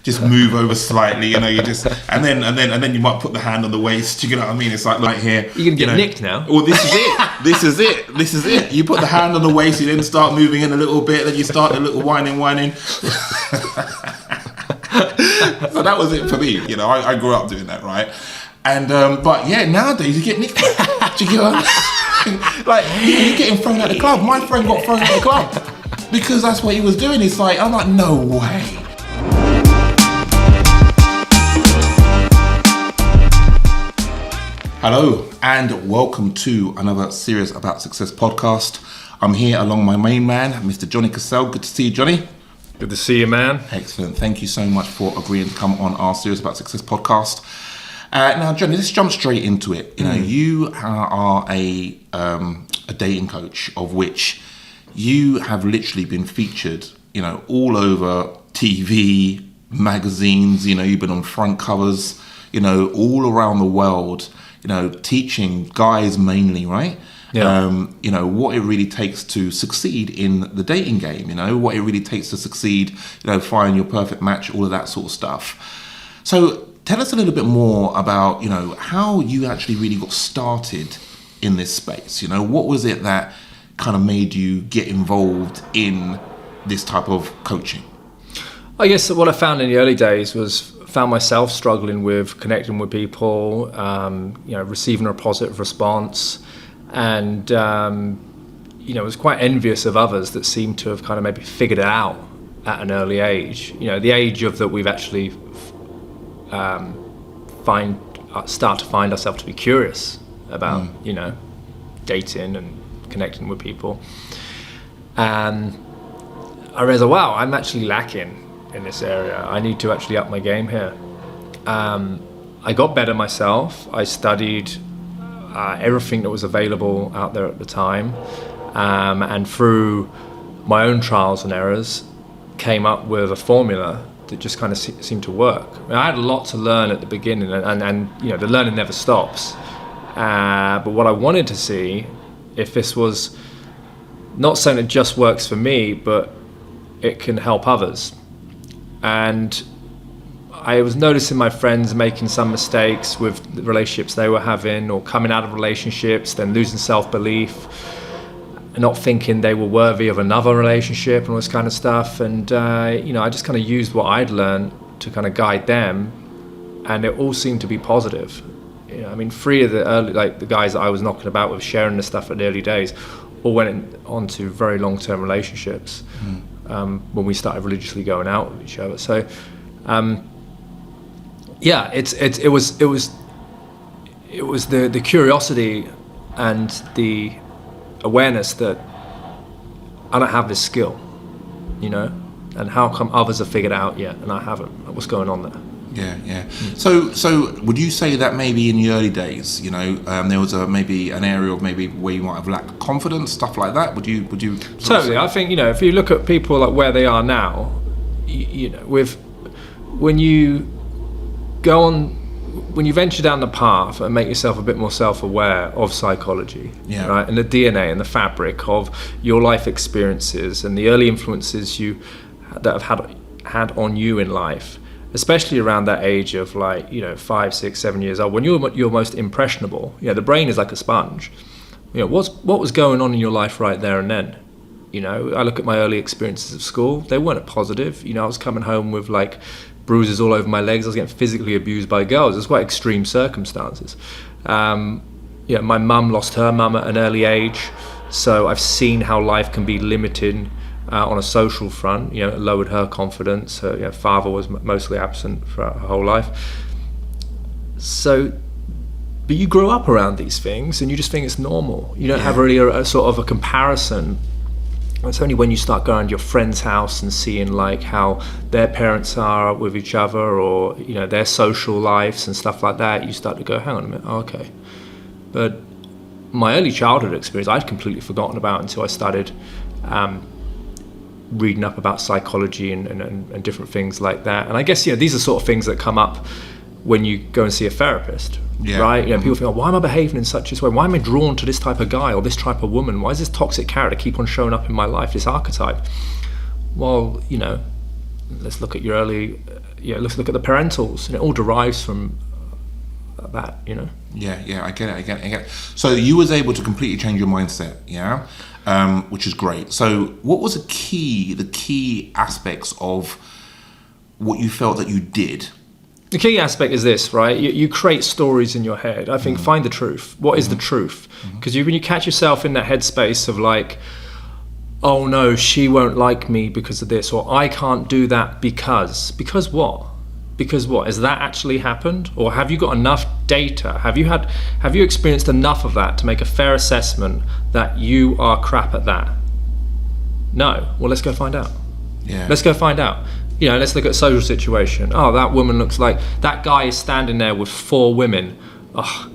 just move over slightly, you know, you just, and then you might put the hand on the waist, you know what I mean? It's like right here. You're going to get nicked now. Well, this is it. You put the hand on the waist, you then start moving in a little bit, then you start a little whining. So that was it for me, you know, I grew up doing that, right? And, but yeah, nowadays you get nicked. Do you get what I mean? Like, you're getting thrown out the club. My friend got thrown out the club because that's what he was doing. It's like, I'm like, no way. Hello, and welcome to another Serious About Success podcast. I'm here along my main man, Mr. Johnny Cassell. Good to see you, Johnny. Good to see you, man. Excellent. Thank you so much for agreeing to come on our Serious About Success podcast. Now, Johnny, let's jump straight into it. You know, you are a dating coach, of which you have literally been featured, you know, all over TV, magazines. You know, you've been on front covers, you know, all around the world. You know, teaching guys mainly, right? Yeah. You know, what it really takes to succeed in the dating game. You know, what it really takes to succeed. You know, find your perfect match, all of that sort of stuff. So, tell us a little bit more about, you know, how you actually really got started in this space. You know, what was it that kind of made you get involved in this type of coaching? I guess what I found in the early days found myself struggling with connecting with people, you know, receiving a positive response, and you know, was quite envious of others that seemed to have kind of maybe figured it out at an early age. You know, the age of that we've actually start to find ourselves to be curious about, you know, dating and connecting with people. And I realized, wow, I'm actually lacking in this area. I need to actually up my game here. I got better myself. I studied everything that was available out there at the time, and through my own trials and errors came up with a formula that just kind of seemed to work. I mean, I had a lot to learn at the beginning, and you know, the learning never stops. But what I wanted to see, if this was not something that just works for me, but it can help others. And I was noticing my friends making some mistakes with the relationships they were having, or coming out of relationships, then losing self-belief, not thinking they were worthy of another relationship and all this kind of stuff. And you know, I just kind of used what I'd learned to kind of guide them, and it all seemed to be positive. You know, I mean, 3 of the early, like the guys that I was knocking about with, sharing the stuff at the early days, all went on to very long-term relationships when we started religiously going out with each other. So yeah, it was the curiosity and the awareness that I don't have this skill, you know, and how come others have figured it out yet and I haven't? What's going on there? Yeah. So would you say that maybe in the early days, you know, there was maybe an area of maybe where you might have lacked confidence, stuff like that? Would you? Totally. I think, you know, if you look at people like where they are now, you know, when you venture down the path and make yourself a bit more self-aware of psychology, right, and the DNA and the fabric of your life experiences and the early influences that have had on you in life, especially around that age of, like, you know, 5, 6, 7 years old, when you're most impressionable. You know, the brain is like a sponge. You know, what was going on in your life right there and then? You know, I look at my early experiences of school, they weren't positive. You know, I was coming home with like bruises all over my legs. I was getting physically abused by girls. It was quite extreme circumstances. You know, my mum lost her mum at an early age, so I've seen how life can be limiting on a social front. You know, it lowered her confidence. Her, you know, father was mostly absent for her whole life. So, but you grow up around these things and you just think it's normal. You don't have really a sort of a comparison. It's only when you start going to your friend's house and seeing like how their parents are with each other, or, you know, their social lives and stuff like that, you start to go, hang on a minute, okay. But my early childhood experience, I'd completely forgotten about until I started reading up about psychology and different things like that. And I guess, you know, these are sort of things that come up when you go and see a therapist, right? You know, people think, oh, why am I behaving in such a way? Why am I drawn to this type of guy or this type of woman? Why is this toxic character keep on showing up in my life, this archetype? Well, you know, let's look at your early let's look at the parentals, and it all derives from that, Yeah, I get it. So you was able to completely change your mindset, yeah, which is great. So what was the key aspects of what you felt that you did? The key aspect is this, right? You create stories in your head. I think find the truth. What is the truth? Because when you catch yourself in that headspace of like, oh no, she won't like me because of this, or I can't do that because what? Because what? Has that actually happened? Or have you got enough data? Have you experienced enough of that to make a fair assessment that you are crap at that? No. Well, let's go find out. Yeah. Let's go find out. Let's look at a social situation. Oh, that woman looks like, that guy is standing there with 4 women. Oh,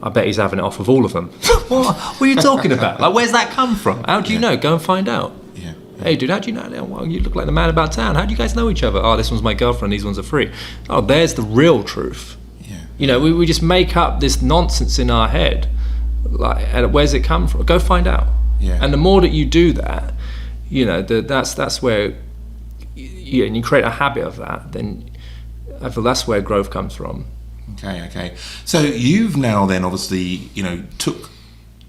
I bet he's having it off with all of them. What are you talking about? Like, where's that come from? How do you know? Go and find out. Yeah. Hey, dude, how do you know? Well, you look like the man about town. How do you guys know each other? Oh, this one's my girlfriend. These ones are free. Oh, there's the real truth. Yeah. We just make up this nonsense in our head. Like, and where's it come from? Go find out. Yeah. And the more that you do that, that's where, and you create a habit of that, then I feel that's where growth comes from. Okay. So you've now then obviously, took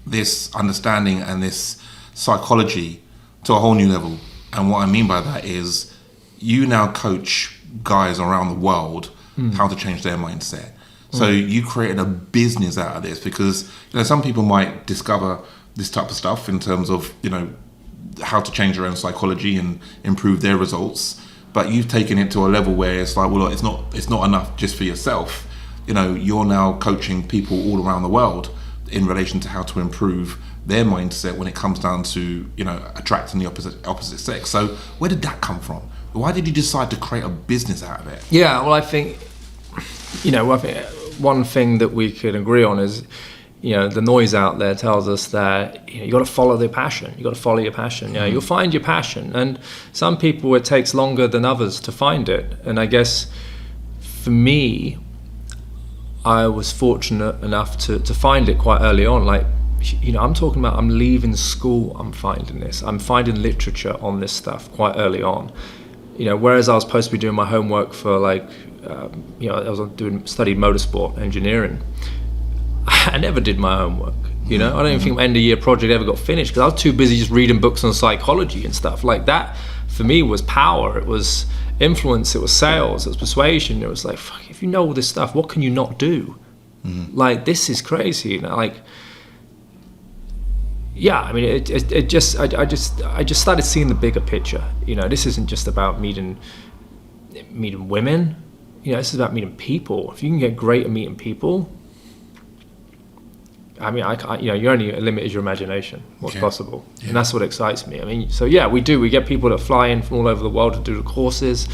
this understanding and this psychology to a whole new level. And what I mean by that is you now coach guys around the world how to change their mindset. So you created a business out of this because, some people might discover this type of stuff in terms of, how to change their own psychology and improve their results. But you've taken it to a level where it's like, well, look, it's not enough just for yourself. You're now coaching people all around the world in relation to how to improve their mindset when it comes down to, attracting the opposite sex. So where did that come from? Why did you decide to create a business out of it? Yeah, well, I think, one thing that we could agree on is, the noise out there tells us that you got to follow the passion. You got to follow your passion. You'll find your passion, and some people it takes longer than others to find it. And I guess for me, I was fortunate enough to find it quite early on. Like, I'm talking about I'm leaving school, I'm finding this. I'm finding literature on this stuff quite early on. Whereas I was supposed to be doing my homework for I was studied motorsport engineering. I never did my homework. I don't even think my end of year project ever got finished because I was too busy just reading books on psychology and stuff like that. For me, was power. It was influence. It was sales. It was persuasion. It was like, fuck, if you know all this stuff, what can you not do? Like, this is crazy. It just I just started seeing the bigger picture. This isn't just about meeting women. This is about meeting people. If you can get great at meeting people, you only limit is your imagination. What's possible, and that's what excites me. We get people that fly in from all over the world to do the courses,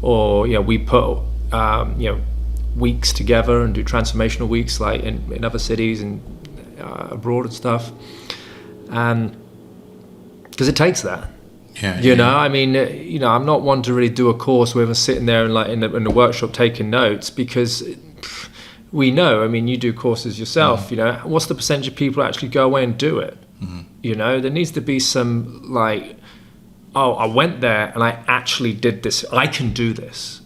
or we put weeks together and do transformational weeks like in other cities and abroad and stuff. Because it takes that. I'm not one to really do a course where I'm sitting there and in the workshop taking notes because. We know, you do courses yourself, what's the percentage of people actually go away and do it? There needs to be some I went there and I actually did this. I can do this.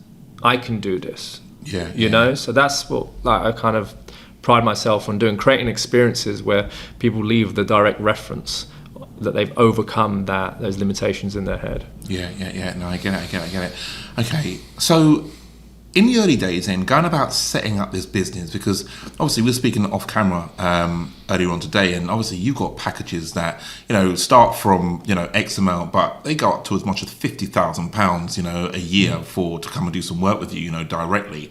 So that's what I kind of pride myself on doing, creating experiences where people leave the direct reference that they've overcome those limitations in their head. No, I get it. Okay, so in the early days then, going about setting up this business, because obviously we're speaking off camera earlier on today, and obviously you've got packages that, start from, X amount, but they go up to as much as £50,000, a year to come and do some work with you, directly.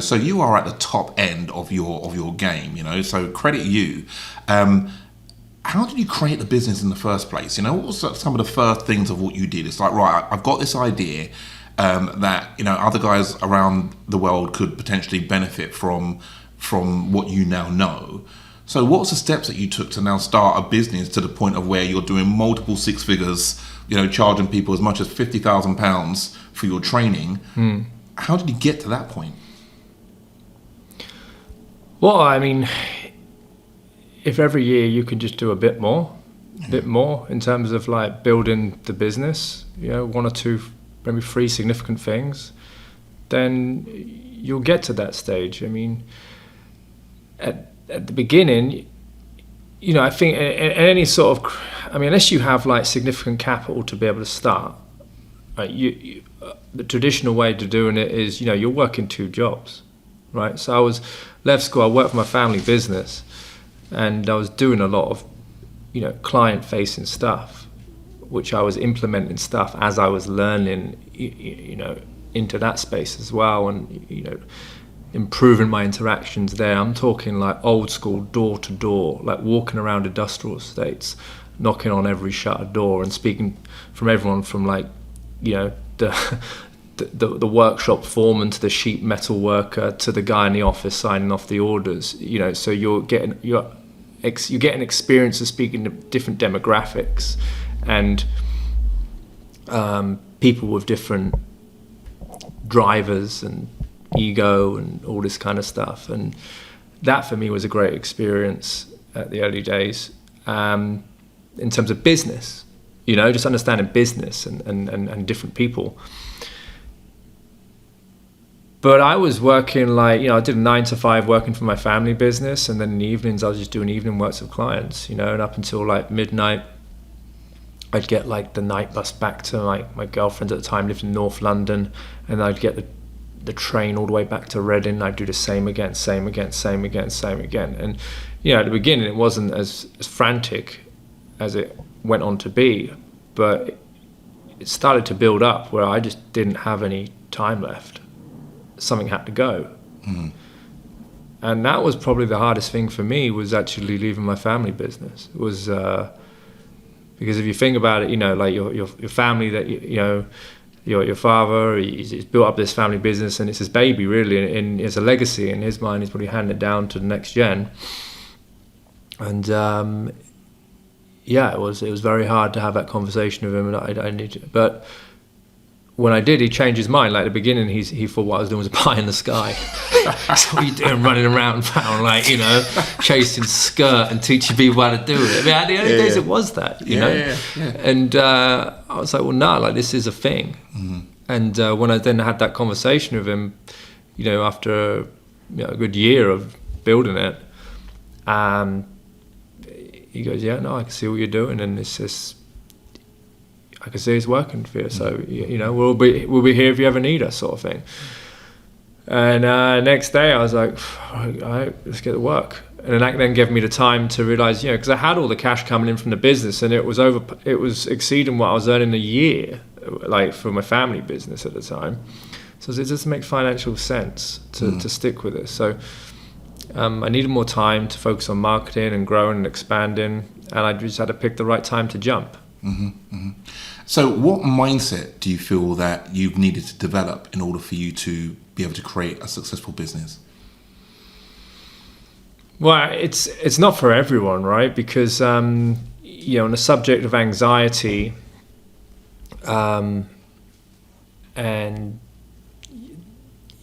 So you are at the top end of your game, so credit you. How did you create the business in the first place? What was some of the first things of what you did? It's like, right, I've got this idea that other guys around the world could potentially benefit from what you now know. So what's the steps that you took to now start a business to the point of where you're doing multiple six figures, charging people as much as £50,000 for your training? How did you get to that point? Well, if every year you can just do a bit more in terms of like building the business, 1 or 2, maybe 3 significant things, then you'll get to that stage. I mean, at the beginning, you know, I think any sort of, I mean, unless you have like significant capital to be able to start, right, the traditional way to doing it is, you know, you're working 2 jobs, right? So I left school, I worked for my family business, and I was doing a lot of, you know, client-facing stuff, which I was implementing stuff as I was learning, you know, into that space as well, and, you know, improving my interactions there. I'm talking like old school, door to door, like walking around industrial estates, knocking on every shuttered door and speaking from everyone from, like, you know, the workshop foreman to the sheet metal worker to the guy in the office signing off the orders. You know, so you're getting experience of speaking to different demographics and people with different drivers and ego and all this kind of stuff, and that for me was a great experience at the early days, in terms of business, you know, just understanding business and different people. But I was working, like, you know, I did a 9 to 5 working for my family business, and then in the evenings I was just doing evening works with clients, you know, and up until like midnight I'd get like the night bus back to my girlfriend at the time lived in North London, and I'd get the train all the way back to Reading. I'd do the same again. And, you know, at the beginning it wasn't as frantic as it went on to be, but it started to build up where I just didn't have any time left. Something had to go. Mm-hmm. And that was probably the hardest thing for me, was actually leaving my family business. It was because if you think about it, you know, like your family, that you know, your father, he's built up this family business, and it's his baby really, and it's a legacy in his mind. He's probably handing it down to the next gen. And yeah, it was very hard to have that conversation with him, and I need to, but when I did, he changed his mind. Like at the beginning, he thought what I was doing was a pie in the sky. So what are you doing, running around town, like, you know, chasing skirt and teaching people how to do it? I mean, at the early days, it was that, you know. Yeah. And I was like, well, no, like this is a thing. Mm-hmm. And when I then had that conversation with him, you know, after a good year of building it, he goes, yeah, no, I can see what you're doing, and it's just, I can see it's working for you, so you know we'll be here if you ever need us, sort of thing. And next day I was like, all right, let's get to work. And that then gave me the time to realize, you know, because I had all the cash coming in from the business, and it was exceeding what I was earning a year, like for my family business at the time. So it just makes financial sense to stick with it. So I needed more time to focus on marketing and growing and expanding, and I just had to pick the right time to jump. Mm-hmm, mm-hmm. So what mindset do you feel that you've needed to develop in order for you to be able to create a successful business? Well, it's not for everyone, right? Because you know, on the subject of anxiety, and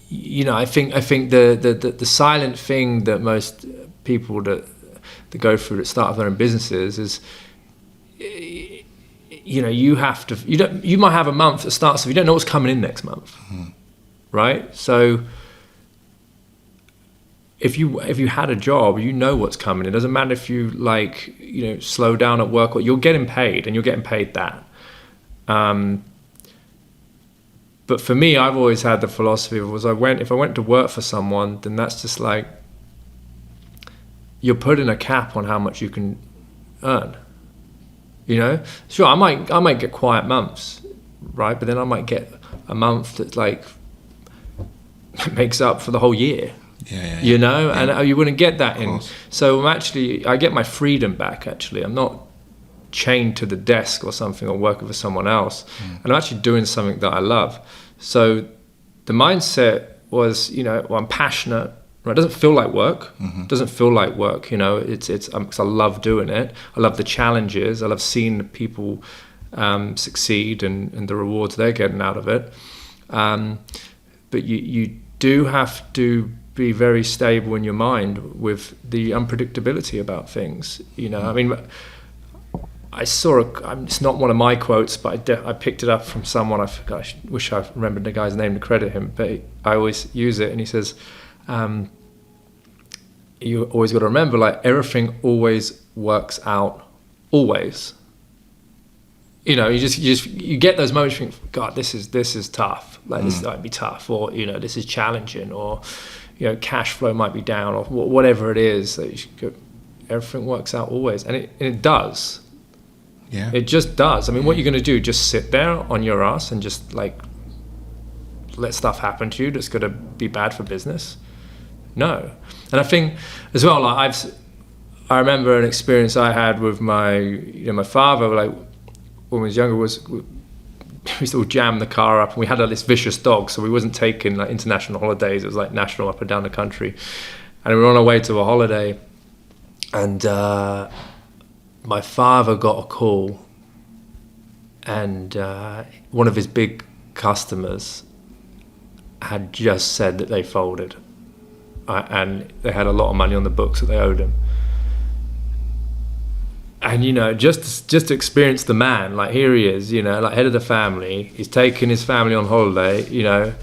you know, I think the silent thing that most people that go through that start their own businesses is, you know, you might have a month that starts if you don't know what's coming in next month, right? So if you had a job, you know what's coming. It doesn't matter if you, like, you know, slow down at work, or you're getting paid, and you're getting paid that. But for me, I've always had the philosophy of, if I went to work for someone, then that's just like, you're putting a cap on how much you can earn. You know, sure, I might get quiet months, right? But then I might get a month that like makes up for the whole year. Yeah. You know, yeah. And you wouldn't get that in. So I get my freedom back. Actually, I'm not chained to the desk or something, or working for someone else, and I'm actually doing something that I love. So the mindset was, you know, well, I'm passionate. Right? It doesn't feel like work. It doesn't feel like work, you know. It's because I love doing it. I love the challenges. I love seeing the people succeed and the rewards they're getting out of it. But you do have to be very stable in your mind with the unpredictability about things. You know, I mean, I saw it's not one of my quotes, but I picked it up from someone. I wish I remembered the guy's name to credit him, but I always use it. And he says, you always got to remember, like, everything always works out, always. You know, you get those moments, you think, God, this is tough. Like, this might be tough, or, you know, this is challenging, or, you know, cash flow might be down, or whatever it is. That you should go, everything works out always, and it does. Yeah, it just does. I mean, what you're going to do? Just sit there on your ass and just like let stuff happen to you that's going to be bad for business? No. And I think as well, like I remember an experience I had with my father. Like when we was younger, we used to all jam the car up, and we had this vicious dog, so we wasn't taking like international holidays. It was like national, up and down the country, and we were on our way to a holiday, and my father got a call, and one of his big customers had just said that they folded, and they had a lot of money on the books that they owed him. And, you know, just to experience the man, like, here he is, you know, like head of the family. He's taking his family on holiday, you know.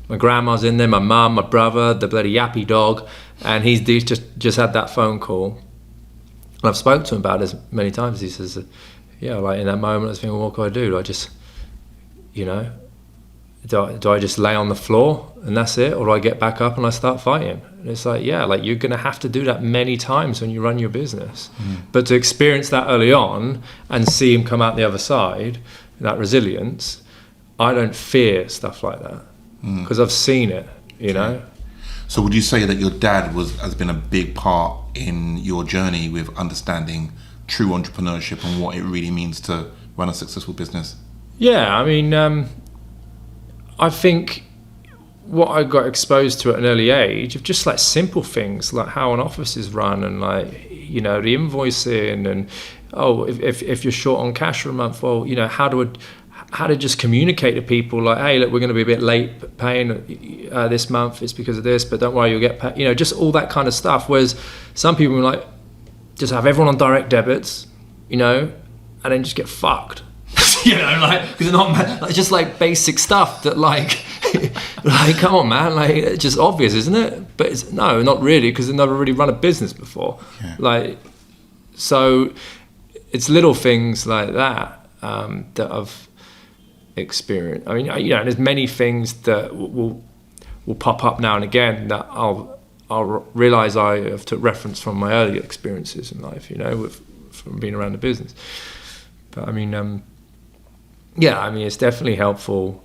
My grandma's in there, my mum, my brother, the bloody yappy dog, and he's just had that phone call. And I've spoken to him about it many times. He says, yeah, like in that moment, I was thinking, what can I do? Do I just, you know, do I just lay on the floor and that's it? Or do I get back up and I start fighting? And it's like, yeah, like you're going to have to do that many times when you run your business. But to experience that early on and see him come out the other side, that resilience, I don't fear stuff like that because I've seen it, you know. So would you say that your dad has been a big part in your journey with understanding true entrepreneurship and what it really means to run a successful business? Yeah, I mean, I think what I got exposed to at an early age of just like simple things like how an office is run, and like, you know, the invoicing, and if you're short on cash for a month, well, you know, how to just communicate to people like, hey, look, we're going to be a bit late paying this month, it's because of this, but don't worry, you'll get paid. You know, just all that kind of stuff. Whereas some people are like, just have everyone on direct debits, you know, and then just get fucked. You know, like, because they're not, like, just like basic stuff that like, like, come on, man, like, it's just obvious, isn't it? But it's, no, not really, because they've never really run a business before. Yeah. Like, so it's little things like that that I've experienced. I mean, you know, there's many things that will pop up now and again that I'll realize I have took reference from my earlier experiences in life, you know, from being around the business. But I mean, yeah, I mean, it's definitely helpful.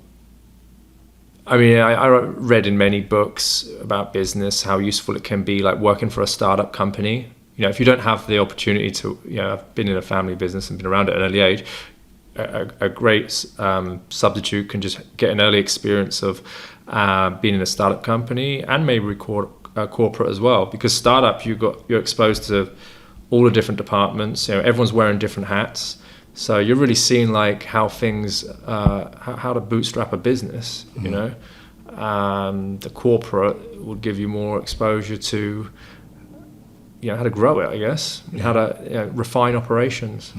I mean, I read in many books about business how useful it can be, like working for a startup company. You know, if you don't have the opportunity to, you know, I've been in a family business and been around at an early age, a great substitute can just get an early experience of being in a startup company, and maybe corporate as well. Because startup, you're exposed to all the different departments. You know, everyone's wearing different hats. So you're really seeing like how things, how to bootstrap a business, you know. The corporate would give you more exposure to, you know, how to grow it, I guess, and how to, you know, refine operations.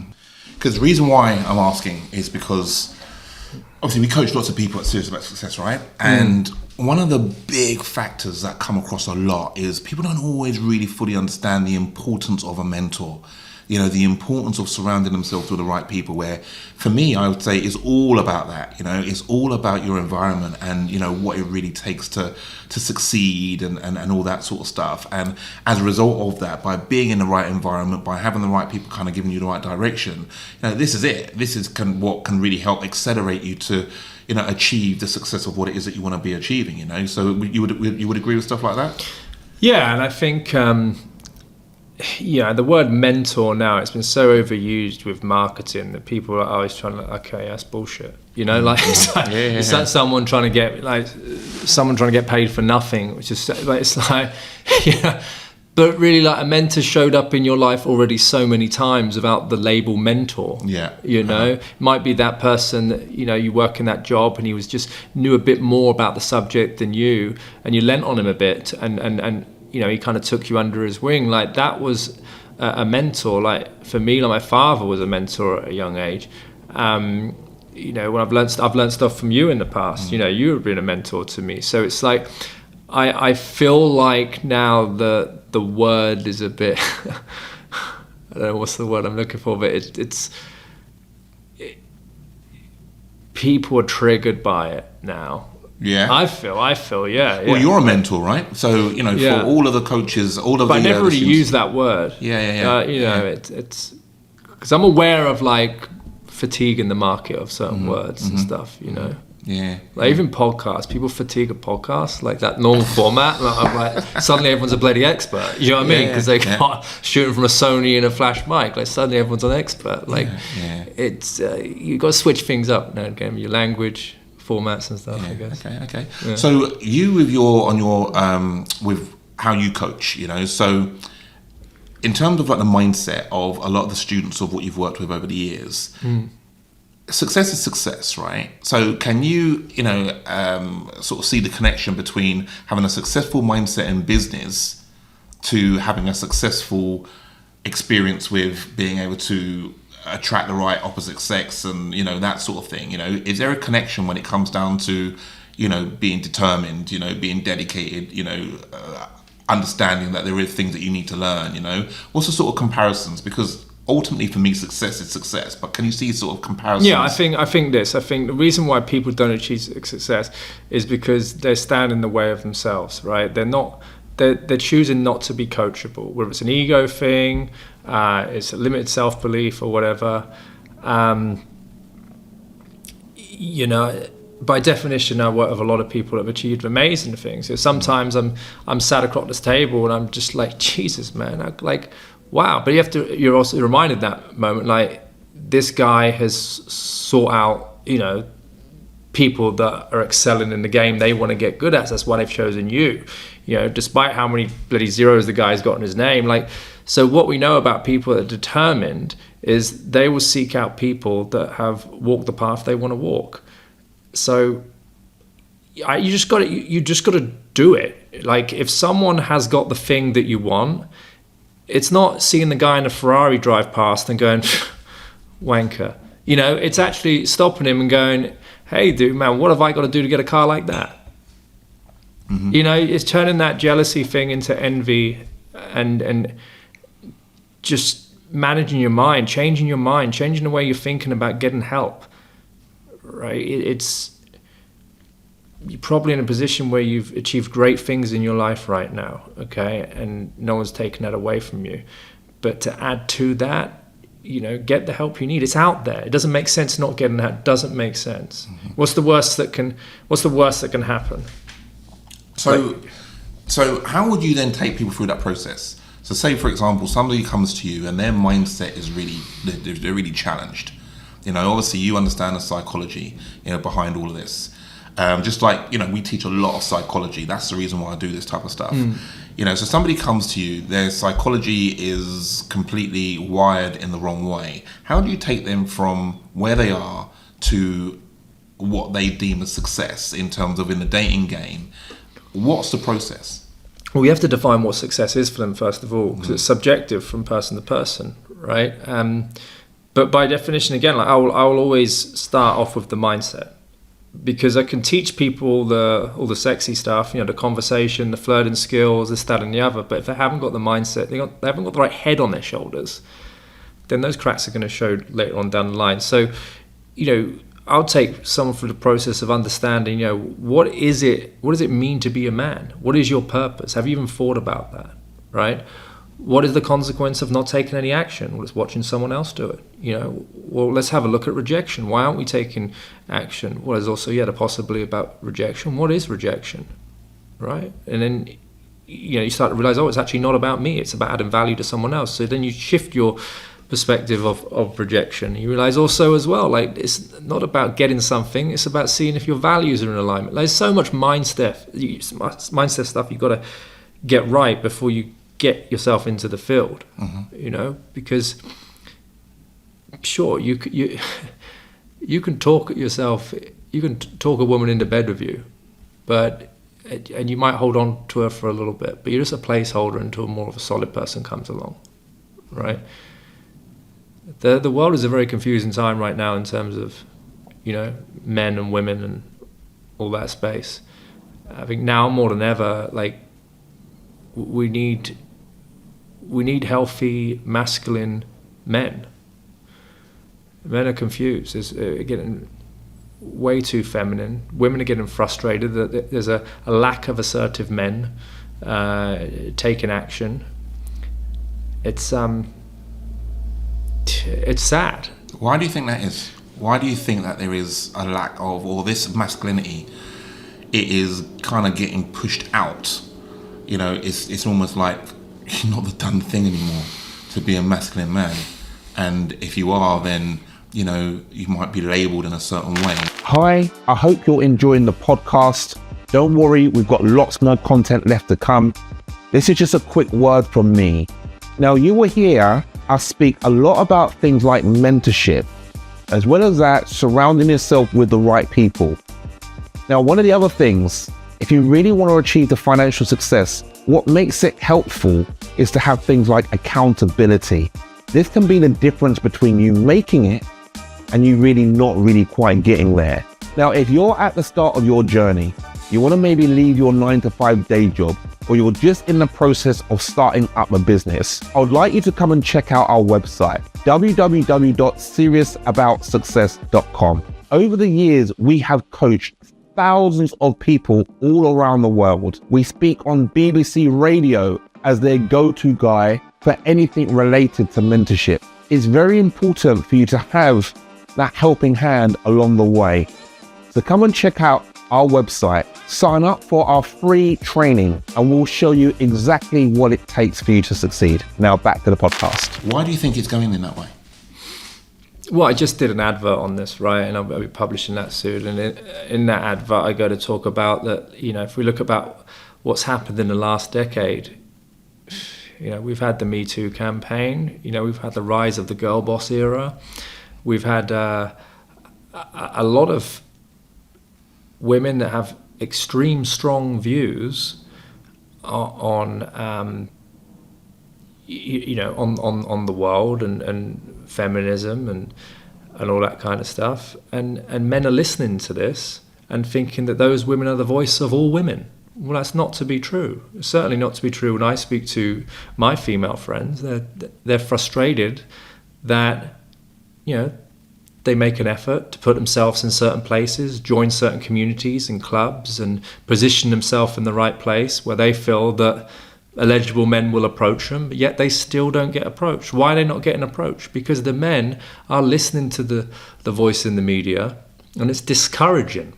Because the reason why I'm asking is because obviously we coach lots of people at Serious About Success, right? And one of the big factors that come across a lot is people don't always really fully understand the importance of a mentor. You know, the importance of surrounding themselves with the right people, where for me, I would say it's all about that. You know, it's all about your environment and, you know, what it really takes to succeed and all that sort of stuff. And as a result of that, by being in the right environment, by having the right people kind of giving you the right direction, you know, this is it. This is what can really help accelerate you to, you know, achieve the success of what it is that you want to be achieving, you know. So you would agree with stuff like that? Yeah, and I think... yeah, the word mentor now, it's been so overused with marketing that people are always trying to, okay, that's bullshit. You know, like, it's like, it's like someone trying to get paid for nothing, which is like, it's like, yeah. But really, like, a mentor showed up in your life already so many times without the label mentor. Yeah. You know, it might be that person that, you know, you work in that job and he was just knew a bit more about the subject than you, and you lent on him a bit, and you know, he kind of took you under his wing. Like, that was a mentor. Like for me, like my father was a mentor at a young age. You know, when I've learned stuff from you in the past. You know, you have been a mentor to me. So it's like I feel like now the word is a bit I don't know what's the word I'm looking for, but it's people are triggered by it now. Yeah, I feel, yeah. Well, you're a mentor, right? So you know, for all of the coaches, all of but the. I never really use that word. Yeah. You know, it's because I'm aware of like fatigue in the market of certain words and stuff. You know. Yeah. Like even podcasts, people fatigue a podcast, like that normal format. Like suddenly everyone's a bloody expert. You know what I mean? Because they can't shooting from a Sony and a flash mic. Like suddenly everyone's an expert. Like it's you got to switch things up now and again. Your language formats and stuff. I guess. Okay. Yeah. So you with with how you coach, you know, so in terms of like the mindset of a lot of the students of what you've worked with over the years. Success is success, right? So can you, you know, sort of see the connection between having a successful mindset in business to having a successful experience with being able to attract the right opposite sex and, you know, that sort of thing? You know, is there a connection when it comes down to, you know, being determined, you know, being dedicated, you know, understanding that there is things that you need to learn, you know? What's the sort of comparisons? Because ultimately, for me, success is success. But can you see sort of comparisons? Yeah, I think the reason why people don't achieve success is because they stand in the way of themselves, right? They're choosing not to be coachable, whether it's an ego thing, it's a limited self-belief or whatever. You know, by definition, I work with a lot of people that have achieved amazing things. So sometimes I'm sat across this table and I'm just like, Jesus, man, wow. But you're also reminded that moment, like this guy has sought out, you know, people that are excelling in the game they want to get good at. So that's why they've chosen you, you know, despite how many bloody zeros the guy's got in his name. Like, so what we know about people that are determined is they will seek out people that have walked the path they want to walk. So you just got to do it. Like if someone has got the thing that you want, it's not seeing the guy in a Ferrari drive past and going, wanker. You know, it's actually stopping him and going, hey, dude, man, what have I got to do to get a car like that? You know, it's turning that jealousy thing into envy and just managing your mind, changing the way you're thinking about getting help, right? You're probably in a position where you've achieved great things in your life right now, okay? And no one's taken that away from you. But to add to that, you know, get the help you need. It's out there. It doesn't make sense not getting that. It doesn't make sense. What's the worst that can happen? So how would you then take people through that process? So say, for example, somebody comes to you and their mindset is they're really challenged. You know, obviously you understand the psychology, you know, behind all of this. Just like, you know, we teach a lot of psychology. That's the reason why I do this type of stuff. You know, so somebody comes to you, their psychology is completely wired in the wrong way. How do you take them from where they are to what they deem as success in terms of in the dating game? What's the process? Well, we have to define what success is for them, first of all, because it's subjective from person to person, right? But by definition, again, like I will always start off with the mindset. Because I can teach people all the sexy stuff, you know, the conversation, the flirting skills, this, that, and the other. But if they haven't got the mindset, they haven't got the right head on their shoulders, then those cracks are going to show later on down the line. So, you know, I'll take someone through the process of understanding, you know, what does it mean to be a man? What is your purpose? Have you even thought about that, right? What is the consequence of not taking any action? Well, it's watching someone else do it. You know, well, let's have a look at rejection. Why aren't we taking action? Well, there's also the possibility about rejection. What is rejection, right? And then, you know, you start to realize, it's actually not about me. It's about adding value to someone else. So then you shift your perspective of rejection. You realize also as well, like it's not about getting something. It's about seeing if your values are in alignment. Like, there's so much mindset stuff you've got to get right before you get yourself into the field, you know, because sure, you can talk yourself, you can talk a woman into bed with you, and you might hold on to her for a little bit, but you're just a placeholder until more of a solid person comes along, right? The world is a very confusing time right now in terms of, men and women and all that space. I think now more than ever, like, we need healthy masculine men. Men are confused. It's getting way too feminine. Women are getting frustrated that there's a lack of assertive men taking action. It's sad. Why do you think that is? Why do you think that there is a lack of, or this masculinity, it is kind of getting pushed out? It's almost like you're not the done thing anymore to be a masculine man. And if you are, then, you might be labelled in a certain way. Hi, I hope you're enjoying the podcast. Don't worry, we've got lots more content left to come. This is just a quick word from me. Now, you will hear us speak a lot about things like mentorship, as well as that, surrounding yourself with the right people. Now, one of the other things, if you really want to achieve the financial success, what makes it helpful is to have things like accountability. This can be the difference between you making it and you really not really quite getting there. Now, if you're at the start of your journey, you want to maybe leave your 9-to-5 day job, or you're just in the process of starting up a business, I would like you to come and check out our website, www.seriousaboutsuccess.com. Over the years, we have coached thousands of people all around the world. We speak on BBC Radio as their go-to guy for anything related to mentorship. It's very important for you to have that helping hand along the way. So come and check out our website, sign up for our free training, and we'll show you exactly what it takes for you to succeed. Now back to the podcast. Why do you think it's going in that way? Well, I just did an advert on this, right? And I'll be publishing that soon. And in that advert, I go to talk about that, if we look about what's happened in the last decade, we've had the Me Too campaign, we've had the rise of the girl boss era. We've had a lot of women that have extreme strong views on the world and feminism and all that kind of stuff, and men are listening to this and thinking that those women are the voice of all women. Well, that's not to be true. It's certainly not to be true when I speak to my female friends. They're frustrated that they make an effort to put themselves in certain places, join certain communities and clubs, and position themselves in the right place where they feel that eligible men will approach them, but yet they still don't get approached. Why are they not getting approached? Because the men are listening to the voice in the media, and it's discouraging.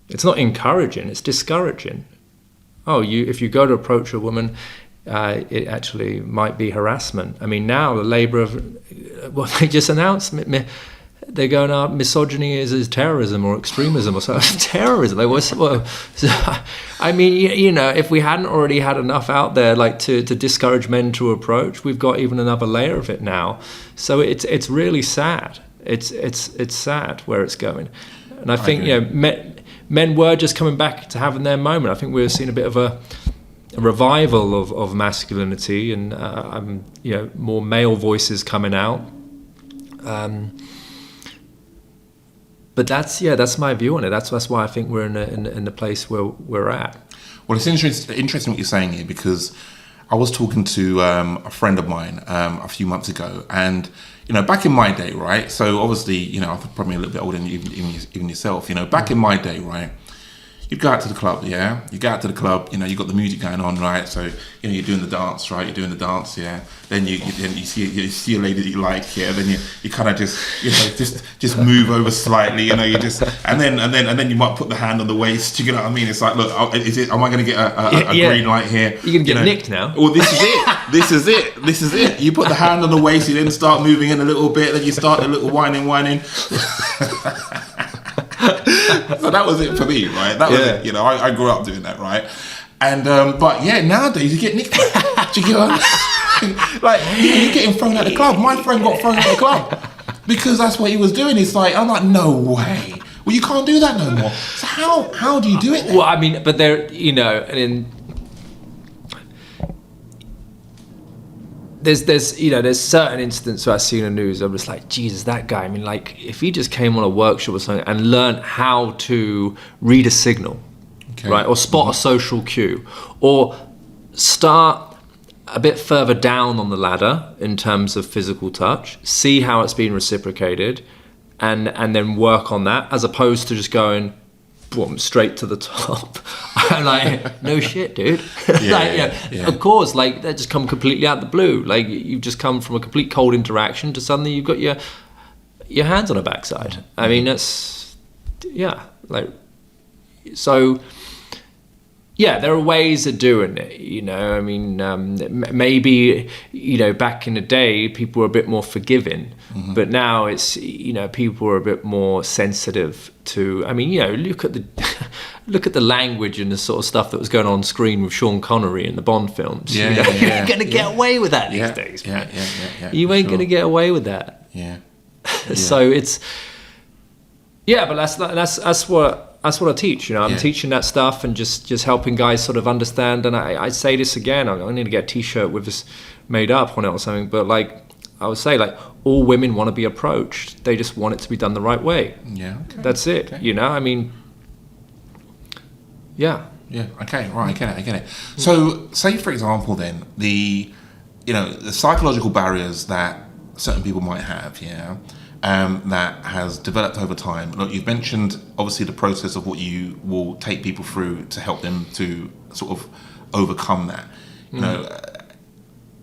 It's not encouraging, it's discouraging. If you go to approach a woman, it actually might be harassment. I mean, now the Labour they just announced, they're going out, misogyny is terrorism or extremism or something. Terrorism. I mean, if we hadn't already had enough out there, like to discourage men to approach, we've got even another layer of it now. So it's really sad. It's sad where it's going. And I think men were just coming back to having their moment. I think we're seeing a bit of a revival of masculinity and more male voices coming out. But that's my view on it. That's why I think we're in the place where we're at. Well, it's interesting what you're saying here, because I was talking to a friend of mine a few months ago, and back in my day, right? So obviously, I'm probably a little bit older than even yourself. Back in my day, right? You'd go out to the club, yeah. You go out to the club, you got the music going on, right? So you're doing the dance, right? You're doing the dance, yeah. Then you see a lady that you like, yeah. Then you kind of just move over slightly, you just and then you might put the hand on the waist. You know what I mean? It's like, look, am I going to get a green light here? You're going to get nicked now. Well, this is it. You put the hand on the waist, you then start moving in a little bit, then you start a little whining. So that was it for me, right? That was it. I grew up doing that, right? And but nowadays you get nicked. Do you get what I mean? Like you're getting thrown out the club. My friend got thrown out the club because that's what he was doing. It's like, I'm like, no way. Well, you can't do that no more. So how do you do it then? Well, I mean, but there, there's certain instances where I see in the news, I'm just like, Jesus, that guy. I mean, like, if he just came on a workshop or something and learned how to read a signal, right, or spot a social cue, or start a bit further down on the ladder in terms of physical touch, see how it's being reciprocated, and then work on that, as opposed to just going boom, straight to the top. I'm like, no shit, dude. Of course, like, that just come completely out of the blue. Like, you've just come from a complete cold interaction to suddenly you've got your hands on a backside. I mean, that's, so, yeah, there are ways of doing it, you know. I mean, maybe, you know, back in the day, people were a bit more forgiving, but now it's, you know, people are a bit more sensitive to. I mean, you know, look at the language and the sort of stuff that was going on screen with Sean Connery in the Bond films. You ain't gonna get away with that these days, man. You ain't gonna get away with that. So it's, but that's what I teach, you know. I'm teaching that stuff and just helping guys sort of understand. And I say this again, I need to get a t-shirt with this made up on it or something, but like I would say, like, all women want to be approached, they just want it to be done the right way. That's it. You know, I mean, okay, right, I get it. So say, for example, then the psychological barriers that certain people might have, that has developed over time. Look, you've mentioned obviously the process of what you will take people through to help them to sort of overcome that. You know,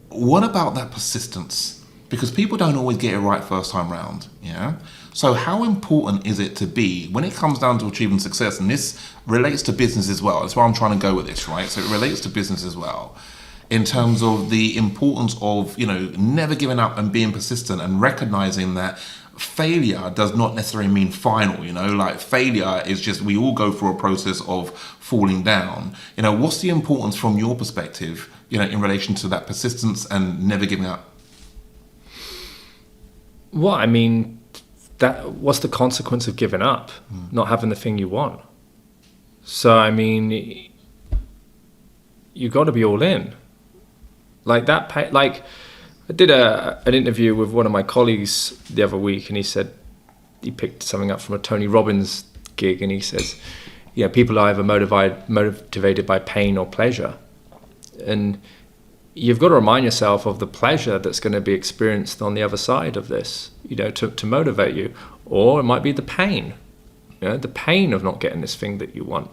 what about that persistence? Because people don't always get it right first time round. So how important is it to be, when it comes down to achieving success, and this relates to business as well, that's where I'm trying to go with this, right? So it relates to business as well, in terms of the importance of, you know, never giving up and being persistent, and recognizing that failure does not necessarily mean final, you know, like failure is just, we all go through a process of falling down. You know, what's the importance from your perspective, you know, in relation to that persistence and never giving up? Well, I mean, what's the consequence of giving up? Not having the thing you want. So, I mean, you got to be all in. Like that, like, I did an interview with one of my colleagues the other week, and he said he picked something up from a Tony Robbins gig, and he says, people are either motivated by pain or pleasure. And you've got to remind yourself of the pleasure that's going to be experienced on the other side of this, you know, to motivate you. Or it might be the pain, you know, the pain of not getting this thing that you want.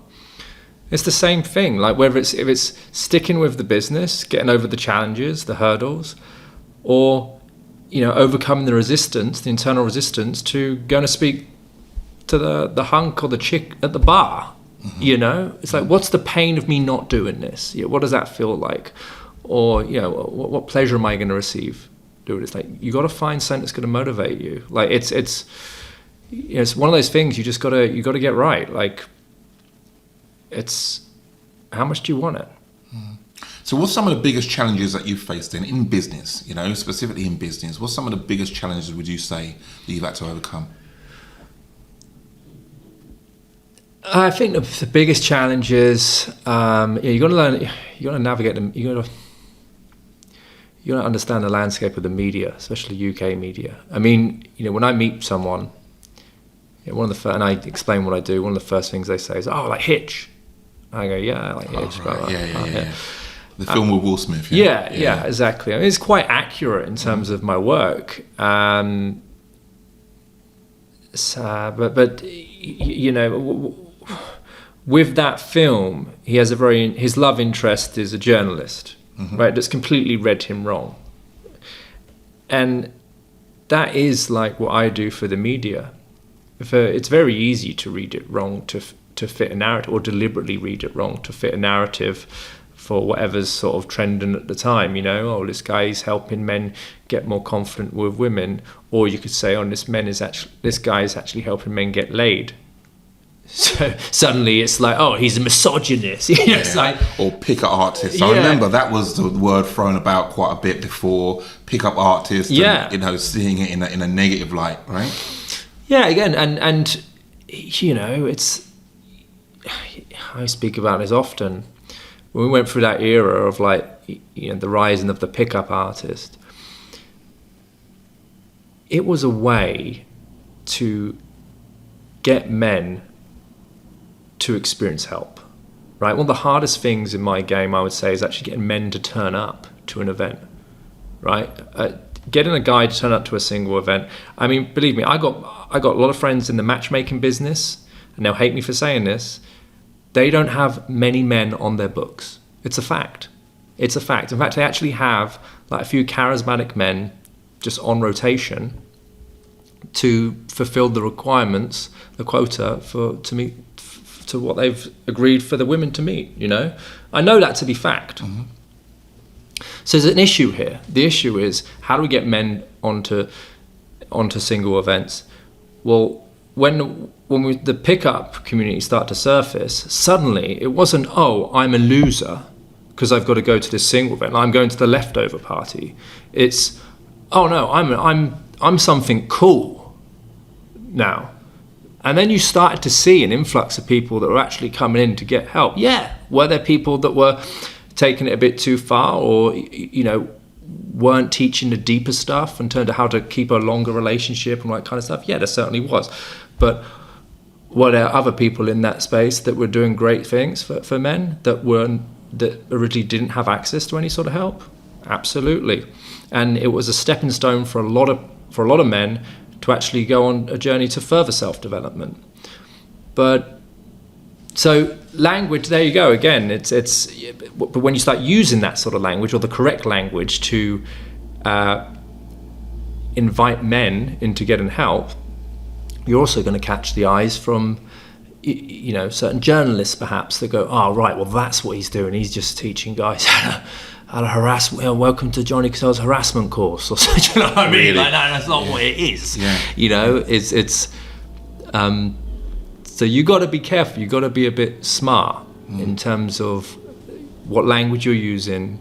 It's the same thing, like whether if it's sticking with the business, getting over the challenges, the hurdles, or, you know, overcoming the resistance, the internal resistance to going to speak to the hunk or the chick at the bar. You know, it's like, what's the pain of me not doing this? What does that feel like? Or, you know, what pleasure am I going to receive doing it? It's like, you got to find something that's going to motivate you. Like, it's one of those things you got to get right. Like, it's, how much do you want it? So what's some of the biggest challenges that you've faced in business, you know, specifically in business? What's some of the biggest challenges, would you say, that you've had to overcome? I think the biggest challenge is, you got to learn, you got to navigate them, you got to understand the landscape of the media, especially UK media. I mean, you know, when I meet someone, and I explain what I do, one of the first things they say is, "Oh, like Hitch." I go, "Yeah, I like Hitch." Right. Yeah. The film with Will Smith. Yeah, exactly. I mean, it's quite accurate in terms of my work. But you know, with that film, he has his love interest is a journalist, right? That's completely read him wrong, and that is like what I do for the media. It's very easy to read it wrong to fit a narrative, or deliberately read it wrong to fit a narrative for whatever's sort of trending at the time. You know, this guy's helping men get more confident with women, or you could say, this guy is actually helping men get laid. So suddenly it's like, oh, he's a misogynist. It's like, or pickup artist. I remember that was the word thrown about quite a bit before, pickup artist. And, you know, seeing it in a negative light, right? Yeah, again, and you know, it's, I speak about this often, when we went through that era of like, you know, the rising of the pickup artist, it was a way to get men to experience help, right? One of the hardest things in my game, I would say, is actually getting men to turn up to an event, right? Getting a guy to turn up to a single event. I mean, believe me, I got a lot of friends in the matchmaking business, and they'll hate me for saying this. They don't have many men on their books. It's a fact. It's a fact. In fact, they actually have like a few charismatic men just on rotation to fulfill the requirements, the quota to meet to what they've agreed for the women to meet. You know, I know that to be fact. Mm-hmm. So there's an issue here. The issue is, how do we get men onto single events? Well, when the pickup community started to surface, suddenly it wasn't, oh, I'm a loser because I've got to go to this single event. I'm going to the leftover party. It's, oh no, I'm something cool now. And then you started to see an influx of people that were actually coming in to get help. Yeah, were there people that were taking it a bit too far, or, you know, weren't teaching the deeper stuff and turned to how to keep a longer relationship and all that kind of stuff? Yeah, there certainly was. But were there other people in that space that were doing great things for men that originally didn't have access to any sort of help? Absolutely. And it was a stepping stone for a lot of men to actually go on a journey to further self-development. But so language, there you go again. But when you start using that sort of language, or the correct language, to invite men into getting help, you're also going to catch the eyes from, you know, certain journalists perhaps that go, oh right, well that's what he's doing. He's just teaching guys how to harass. Well, welcome to Johnny Cassell's harassment course, or something. You know what I mean? Really? Like, no, that's not what it is. Yeah. You know, it's. So you got to be careful. You got to be a bit smart in terms of what language you're using,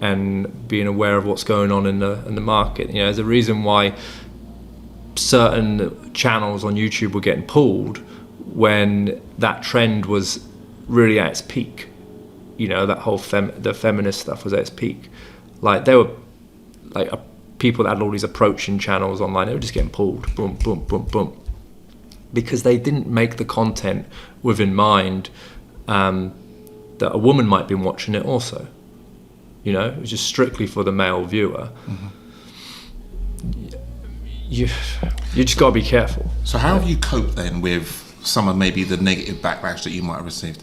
and being aware of what's going on in the market. You know, there's a reason why certain channels on YouTube were getting pulled when that trend was really at its peak. You know, that whole the feminist stuff was at its peak. Like, there were like people that had all these approaching channels online. They were just getting pulled, boom, boom, boom, boom, because they didn't make the content with in mind that a woman might be watching it also. You know, it was just strictly for the male viewer. Mm-hmm. You just got to be careful. So how have you coped then with some of maybe the negative backlash that you might have received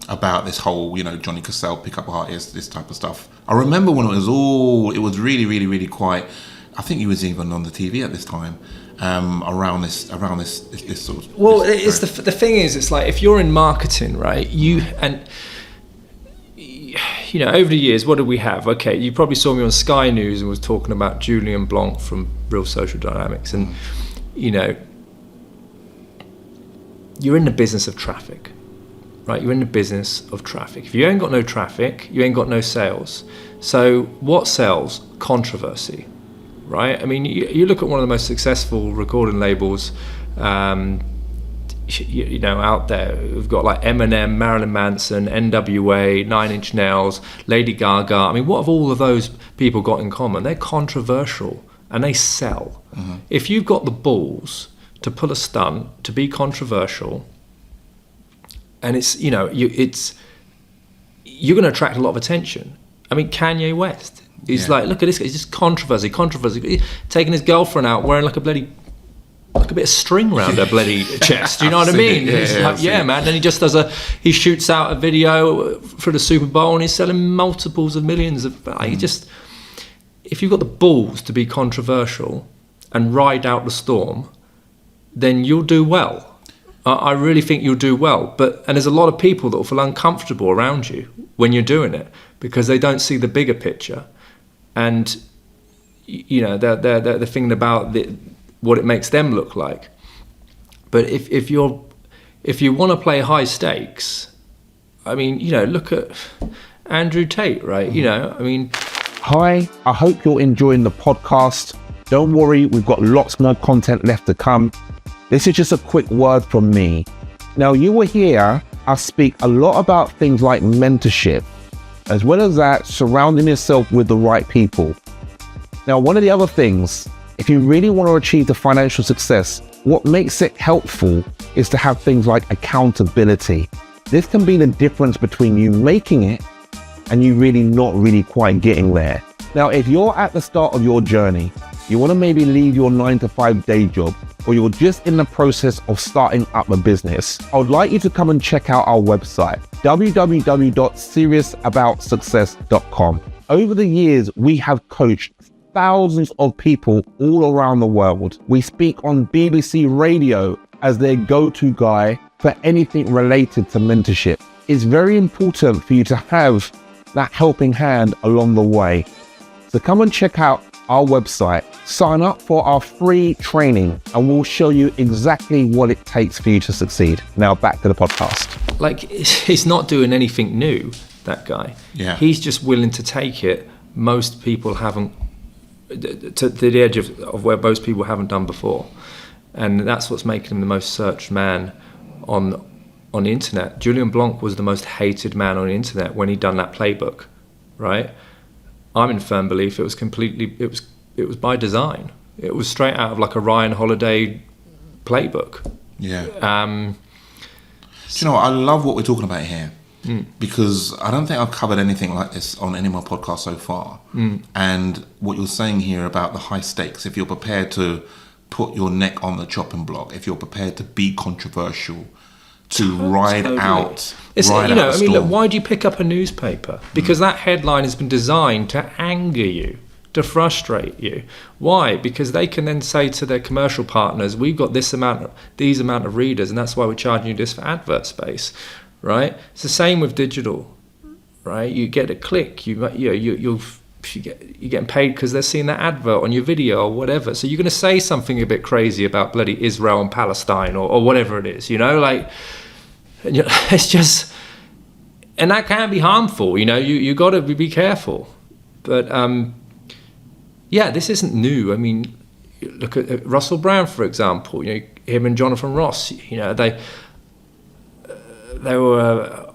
about this whole, you know, Johnny Cassell, pickup artist, this type of stuff? I remember when it was really, really, really quite, I think he was even on the TV at this time, around this sort of... Well, it's the thing is, it's like, if you're in marketing, right, you know, over the years, what did we have? Okay, you probably saw me on Sky News and was talking about Julian Blanc from Real Social Dynamics. And, you know, you're in the business of traffic, right? You're in the business of traffic. If you ain't got no traffic, you ain't got no sales. So what sells? Controversy, right? I mean, you look at one of the most successful recording labels, you know, out there. We've got like Eminem, Marilyn Manson, NWA, 9 Inch Nails, Lady Gaga. I mean, what have all of those people got in common? They're controversial and they sell. Mm-hmm. If you've got the balls to pull a stunt, to be controversial, and it's, you know, you're going to attract a lot of attention. I mean, Kanye West, he's like, look at this guy, he's just controversy, taking his girlfriend out wearing like a bit of string around her bloody chest. Do you know what I mean? Yeah, man. Then he shoots out a video for the Super Bowl and he's selling multiples of millions of. If you've got the balls to be controversial and ride out the storm, then you'll do well. I really think you'll do well. And there's a lot of people that will feel uncomfortable around you when you're doing it because they don't see the bigger picture, and you know they're thinking about what it makes them look like. But if you want to play high stakes, I mean, you know, look at Andrew Tate, right? You know, I mean. Hi, I hope you're enjoying the podcast. Don't worry, we've got lots more content left to come. This is just a quick word from me. Now, you will hear us I speak a lot about things like mentorship, as well as that, surrounding yourself with the right people. Now, one of the other things, if you really want to achieve the financial success, what makes it helpful is to have things like accountability. This can be the difference between you making it and you really not really quite getting there. Now, if you're at the start of your journey, you want to maybe leave your 9-to-5 day job, or you're just in the process of starting up a business, I would like you to come and check out our website, www.seriousaboutsuccess.com. Over the years, we have coached thousands of people all around the world. We speak on BBC Radio as their go-to guy for anything related to mentorship. It's very important for you to have that helping hand along the way. So come and check out our website, sign up for our free training, and we'll show you exactly what it takes for you to succeed. Now back to the podcast. Like, he's not doing anything new, that guy. Yeah. He's just willing to take it. Most people haven't, to the edge of where most people haven't done before. And that's what's making him the most searched man on the internet. Julian Blanc was the most hated man on the internet when he'd done that playbook, right? I'm in firm belief it was by design. It was straight out of like a Ryan Holiday playbook. Yeah. Do you know what? I love what we're talking about here, because I don't think I've covered anything like this on any of my podcasts so far. And what you're saying here about the high stakes, if you're prepared to put your neck on the chopping block, if you're prepared to be controversial, to ride out the storm. Look, why do you pick up a newspaper? Because that headline has been designed to anger you, to frustrate you. Why? Because they can then say to their commercial partners, we've got these amount of readers, and that's why we're charging you this for advert space, right? It's the same with digital, right? You get a click, you're getting paid because they're seeing that advert on your video or whatever. So you're going to say something a bit crazy about bloody Israel and Palestine or whatever it is, it's just, and that can be harmful. You got to be careful. But this isn't new. I mean, look at Russell Brand, for example. Him and Jonathan Ross. They were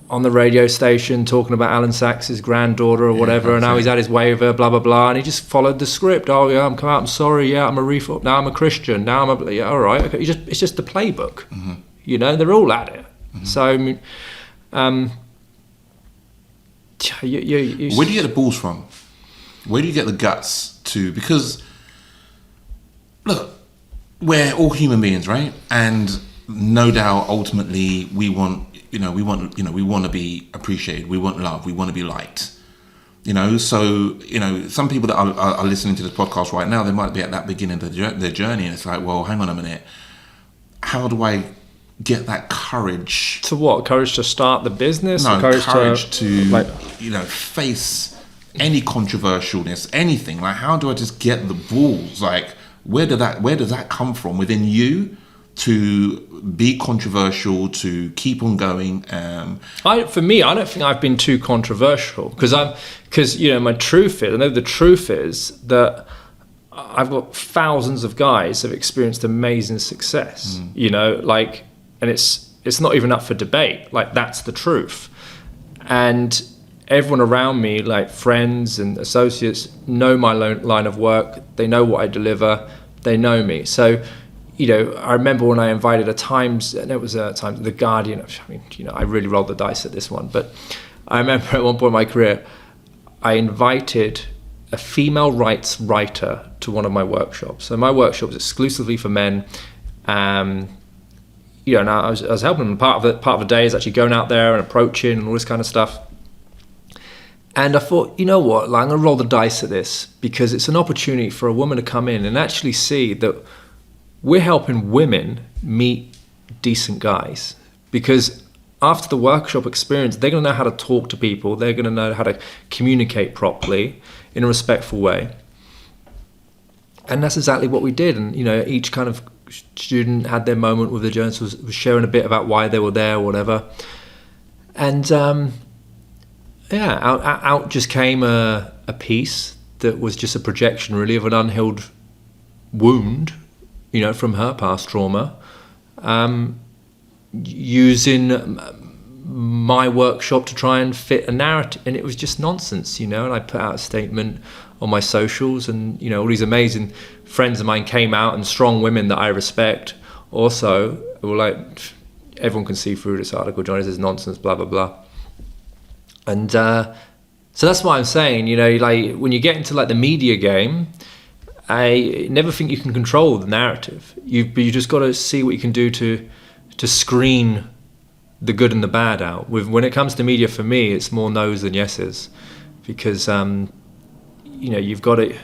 on the radio station talking about Alan Sachs's granddaughter or whatever, and now he's had his waiver, blah, blah, blah, and he just followed the script. Oh, yeah, I'm coming out, I'm sorry, yeah, I'm a reform, now I'm a Christian, now I'm a, yeah, all right, okay. It's just the playbook, they're all at it. So, I mean, where do you get the balls from? Where do you get the guts to, because, look, we're all human beings, right? And no doubt, ultimately, we want to be appreciated. We want love. We want to be liked. So some people that are listening to this podcast right now, they might be at that beginning of their journey, and it's like, well, hang on a minute. How do I get that courage? To what? Courage to start the business? No, courage to face any controversialness, anything. Like, how do I just get the balls? Like, where does that come from within you? To be controversial, to keep on going. For me, I don't think I've been too controversial because my truth is, I know the truth is that I've got thousands of guys have experienced amazing success. And it's not even up for debate. Like, that's the truth. And everyone around me, like friends and associates, know my line of work. They know what I deliver. They know me. So. I remember when I invited The Guardian. I really rolled the dice at this one, but I remember at one point in my career, I invited a female rights writer to one of my workshops. So my workshop was exclusively for men. And I was helping them. Part of the day is actually going out there and approaching and all this kind of stuff. And I thought, you know what, I'm going to roll the dice at this because it's an opportunity for a woman to come in and actually see that we're helping women meet decent guys, because after the workshop experience, they're going to know how to talk to people. They're going to know how to communicate properly in a respectful way. And that's exactly what we did. And, each kind of student had their moment with the journalist, was sharing a bit about why they were there or whatever. And, out just came a piece that was just a projection, really, of an unhealed wound, from her past trauma, using my workshop to try and fit a narrative, and it was just nonsense, and I put out a statement on my socials, and all these amazing friends of mine came out, and strong women that I respect also were like, everyone can see through this article, Johnny, this is nonsense, blah blah blah. And so that's what I'm saying, like when you get into like the media game, I never think you can control the narrative. You just got to see what you can do to screen the good and the bad out. When it comes to media, for me, it's more no's than yeses, because you've really got to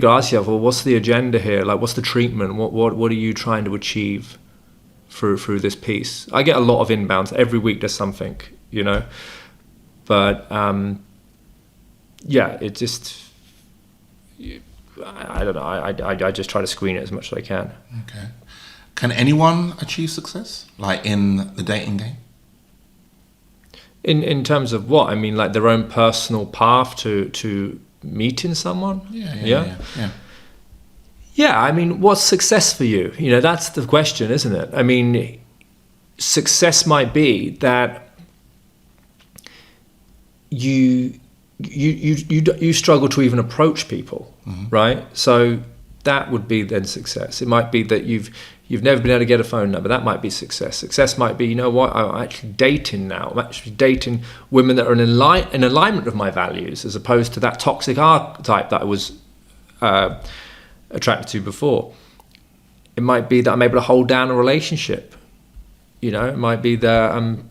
ask yourself, well, what's the agenda here? Like, what's the treatment? What are you trying to achieve through this piece? I get a lot of inbounds every week. There's something, but it just. I don't know. I just try to screen it as much as I can. Okay. Can anyone achieve success, like in the dating game? In terms of what? I mean, like their own personal path to meeting someone? Yeah. Yeah, I mean, what's success for you? That's the question, isn't it? I mean, success might be that you struggle to even approach people, right? So that would be then success. It might be that you've never been able to get a phone number. That might be success. Success might be, I'm actually dating now. I'm actually dating women that are in alignment with my values, as opposed to that toxic archetype that I was attracted to before. It might be that I'm able to hold down a relationship. It might be that I'm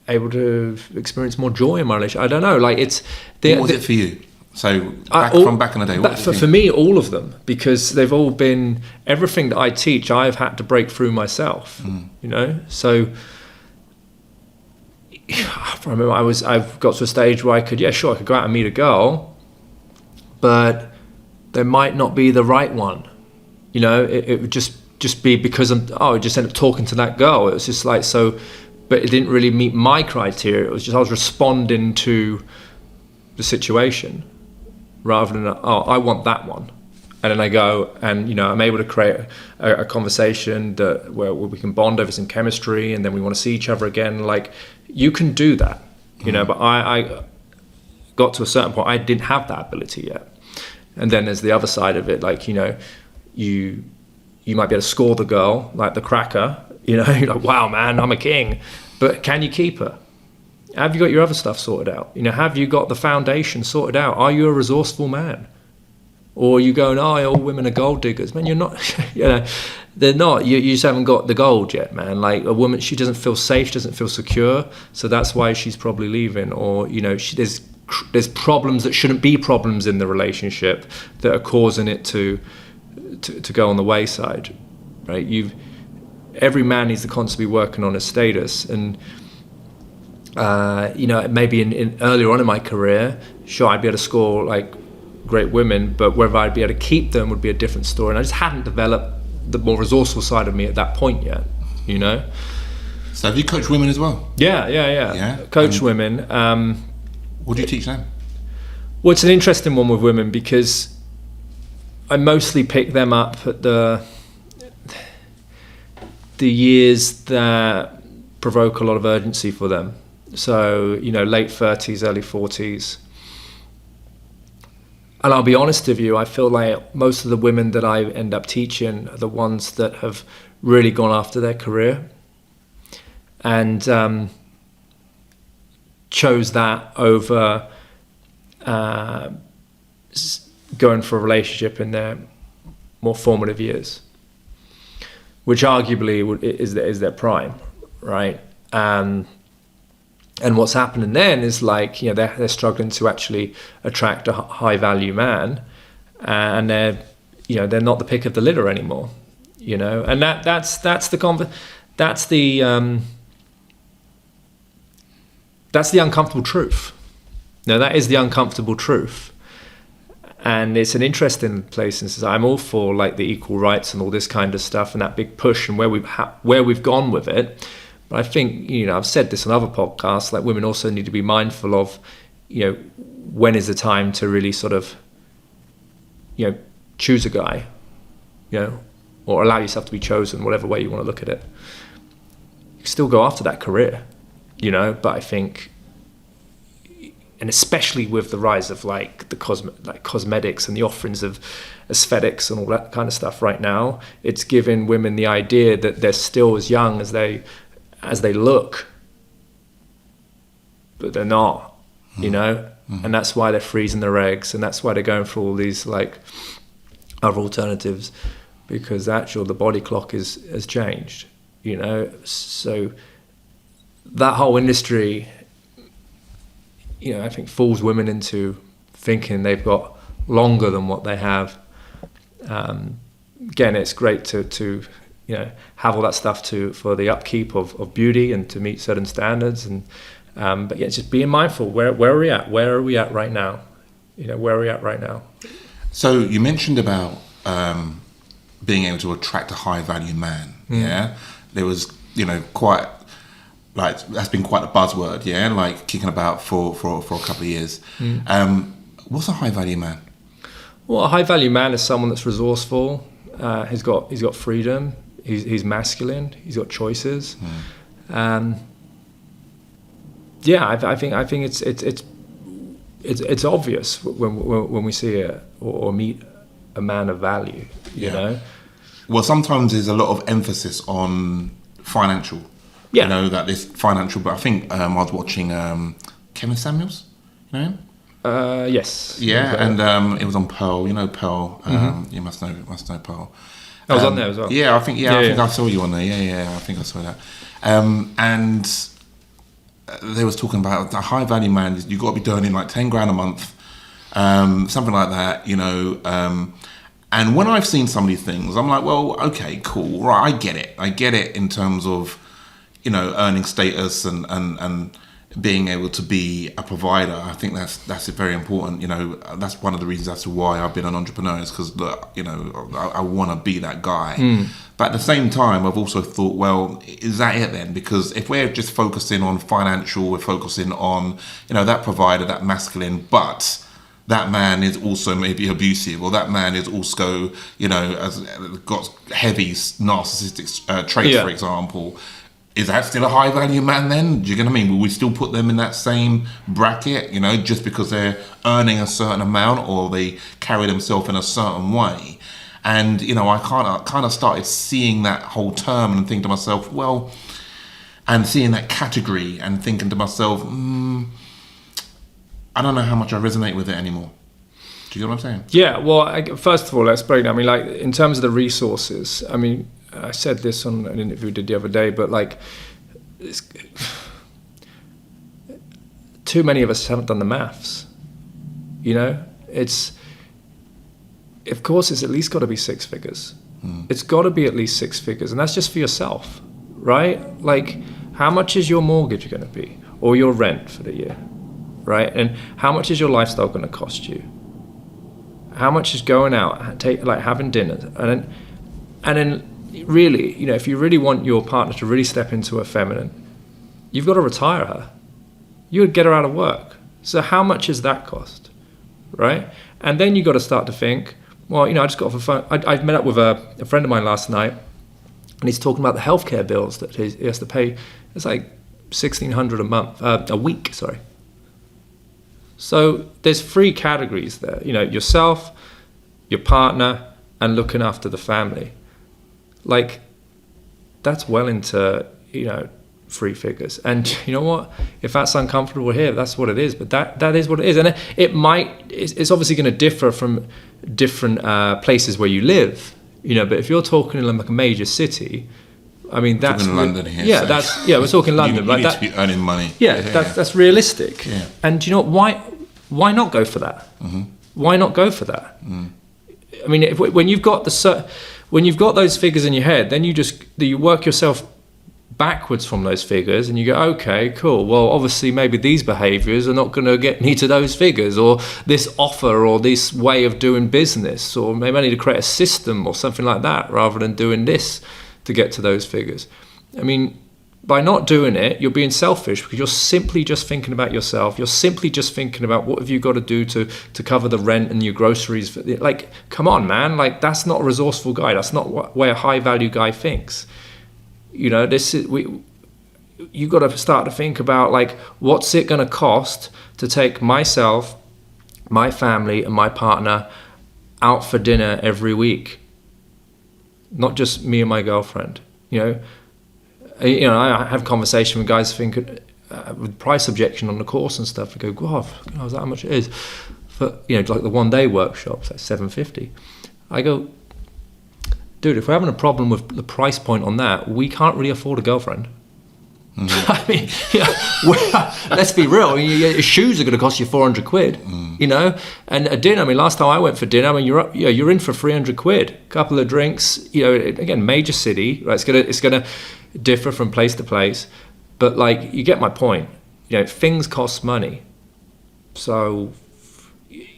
able to experience more joy in my relationship. I don't know. Like what was it for you? So from back in the day, for me, all of them, because they've all been everything that I teach. I've had to break through myself. So I remember I've got to a stage where I could go out and meet a girl, but there might not be the right one. It would just be because I just end up talking to that girl. It was just like so. But it didn't really meet my criteria. It was just I was responding to the situation rather than, I want that one. And then I go and, I'm able to create a conversation where we can bond over some chemistry, and then we want to see each other again. Like, you can do that, but I got to a certain point, I didn't have that ability yet. And then there's the other side of it, like, you might be able to score the girl, like the cracker, you're like, wow, man, I'm a king. But can you keep her? Have you got your other stuff sorted out? Have you got the foundation sorted out? Are you a resourceful man? Or are you going, all women are gold diggers? Man, you're not, they're not. You just haven't got the gold yet, man. Like a woman, she doesn't feel safe, she doesn't feel secure. So that's why she's probably leaving. Or, there's problems that shouldn't be problems in the relationship that are causing it to go on the wayside, right? Every man needs to constantly be working on his status, and maybe in earlier on in my career, sure, I'd be able to score like great women, but whether I'd be able to keep them would be a different story. And I just hadn't developed the more resourceful side of me at that point yet. So have you coached women as well? Yeah. Coach women. What do you teach them? Well, it's an interesting one with women because I mostly pick them up at the years that provoke a lot of urgency for them. So, late 30s, early 40s. And I'll be honest with you, I feel like most of the women that I end up teaching are the ones that have really gone after their career and chose that over going for a relationship in their more formative years, which arguably is their prime, right? And what's happening then is like, they're struggling to actually attract a high value man, and they're not the pick of the litter anymore, and that's the uncomfortable truth. Now that is the uncomfortable truth. And it's an interesting place in society. I'm all for like the equal rights and all this kind of stuff and that big push and where we've gone with it. But I think, I've said this on other podcasts, like women also need to be mindful of, when is the time to really sort of, choose a guy, or allow yourself to be chosen, whatever way you want to look at it. still go after that career, you know. But I think, and especially with the rise of like the cosmetics and the offerings of aesthetics and all that kind of stuff right now, it's giving women the idea that they're still as young as they look, but they're not, you know. And that's why they're freezing their eggs, and that's why they're going for all these like other alternatives, because the body clock has changed, you know. So that whole industry, you know, I think fools women into thinking they've got longer than what they have. Again, it's great to you know, have all that stuff for the upkeep of beauty and to meet certain standards, and but yeah, just being mindful. Where are we at? Where are we at right now? You know, where are we at right now? So you mentioned about being able to attract a high value man. Yeah, there was, you know, quite like that's been quite a buzzword. Yeah, like kicking about for a couple of years. What's a high value man? Well, a high value man is someone that's resourceful. He's got freedom. He's masculine. He's got choices. Yeah, I think it's obvious when we see it or meet a man of value. You know. Well, sometimes there's a lot of emphasis on financial. Yeah. You know, that this financial. But I think I was watching Kevin Samuels. You know him? Yes. Yeah, and it was on Pearl. You know Pearl. You must know Pearl. I was on there as well. Yeah, I think I saw you on there. Yeah, I think I saw that. And they was talking about the high value man. You got to be earning like 10 grand a month, something like that. You know. And when I've seen some of these things, I'm like, well, okay, cool, right, I get it in terms of, you know, earning status and being able to be a provider. I think that's very important. You know, that's one of the reasons as to why I've been an entrepreneur, is because, you know, I want to be that guy. But at the same time, I've also thought, well, is that it then? Because if we're just focusing on financial, we're focusing on, you know, that provider, that masculine, but that man is also maybe abusive, or that man is also, you know, has got heavy narcissistic traits, for example. Is that still a high value man then? Do you get what I mean? Will we still put them in that same bracket, you know, just because they're earning a certain amount or they carry themselves in a certain way? And, you know, I kind of started seeing that whole term and thinking to myself, well, and seeing that category and thinking to myself, I don't know how much I resonate with it anymore. Do you get what I'm saying? Yeah, well, first of all, let's break down. I mean, like, in terms of the resources, I mean, I said this on an interview we did the other day, but like, too many of us haven't done the maths. You know, of course, it's at least got to be six figures. It's got to be at least six figures, and that's just for yourself, right? Like, how much is your mortgage going to be, or your rent for the year, right? And how much is your lifestyle going to cost you? How much is going out, having dinner, and then really, you know, if you really want your partner to really step into her feminine, you've got to retire her. You would get her out of work. So how much is that cost, right? And then you got to start to think, well, you know, I just got off the phone. I met up with a friend of mine last night, and he's talking about the healthcare bills that he has to pay. It's like $1,600 a week, sorry. So there's three categories there, you know, yourself, your partner, and looking after the family. Like, that's well into, you know, three figures. And you know what? If that's uncomfortable here, that's what it is. But that is what it is. And it's obviously going to differ from different places where you live, you know. But if you're talking in like a major city, I mean, that's talking London here. Yeah, so we're talking London. You need to be earning money. Yeah, that's realistic. Yeah. And you know what? Why not go for that? Why not go for that? I mean, when you've got those figures in your head, then you work yourself backwards from those figures, and you go, okay, cool. Well, obviously, maybe these behaviours are not going to get me to those figures, or this offer, or this way of doing business, or maybe I need to create a system or something like that, rather than doing this to get to those figures. I mean, by not doing it, you're being selfish, because you're simply just thinking about yourself. You're simply just thinking about what have you got to do to cover the rent and your groceries. Like, come on, man. Like, that's not a resourceful guy. That's not way a high value guy thinks. You know, you got to start to think about, like, what's it going to cost to take myself, my family, and my partner out for dinner every week? Not just me and my girlfriend. I have conversation with guys thinking with price objection on the course and stuff. I go, God, is that how much it is? For like the 1 day workshops, that's $750. I go, dude, if we're having a problem with the price point on that, we can't really afford a girlfriend. Mm. I mean, let's be real. Your shoes are going to cost you 400 quid, and a dinner. I mean, last time I went for dinner, I mean, you're in for 300 quid, a couple of drinks. Again, major city, right? It's gonna differ from place to place, but like, you get my point. Things cost money, so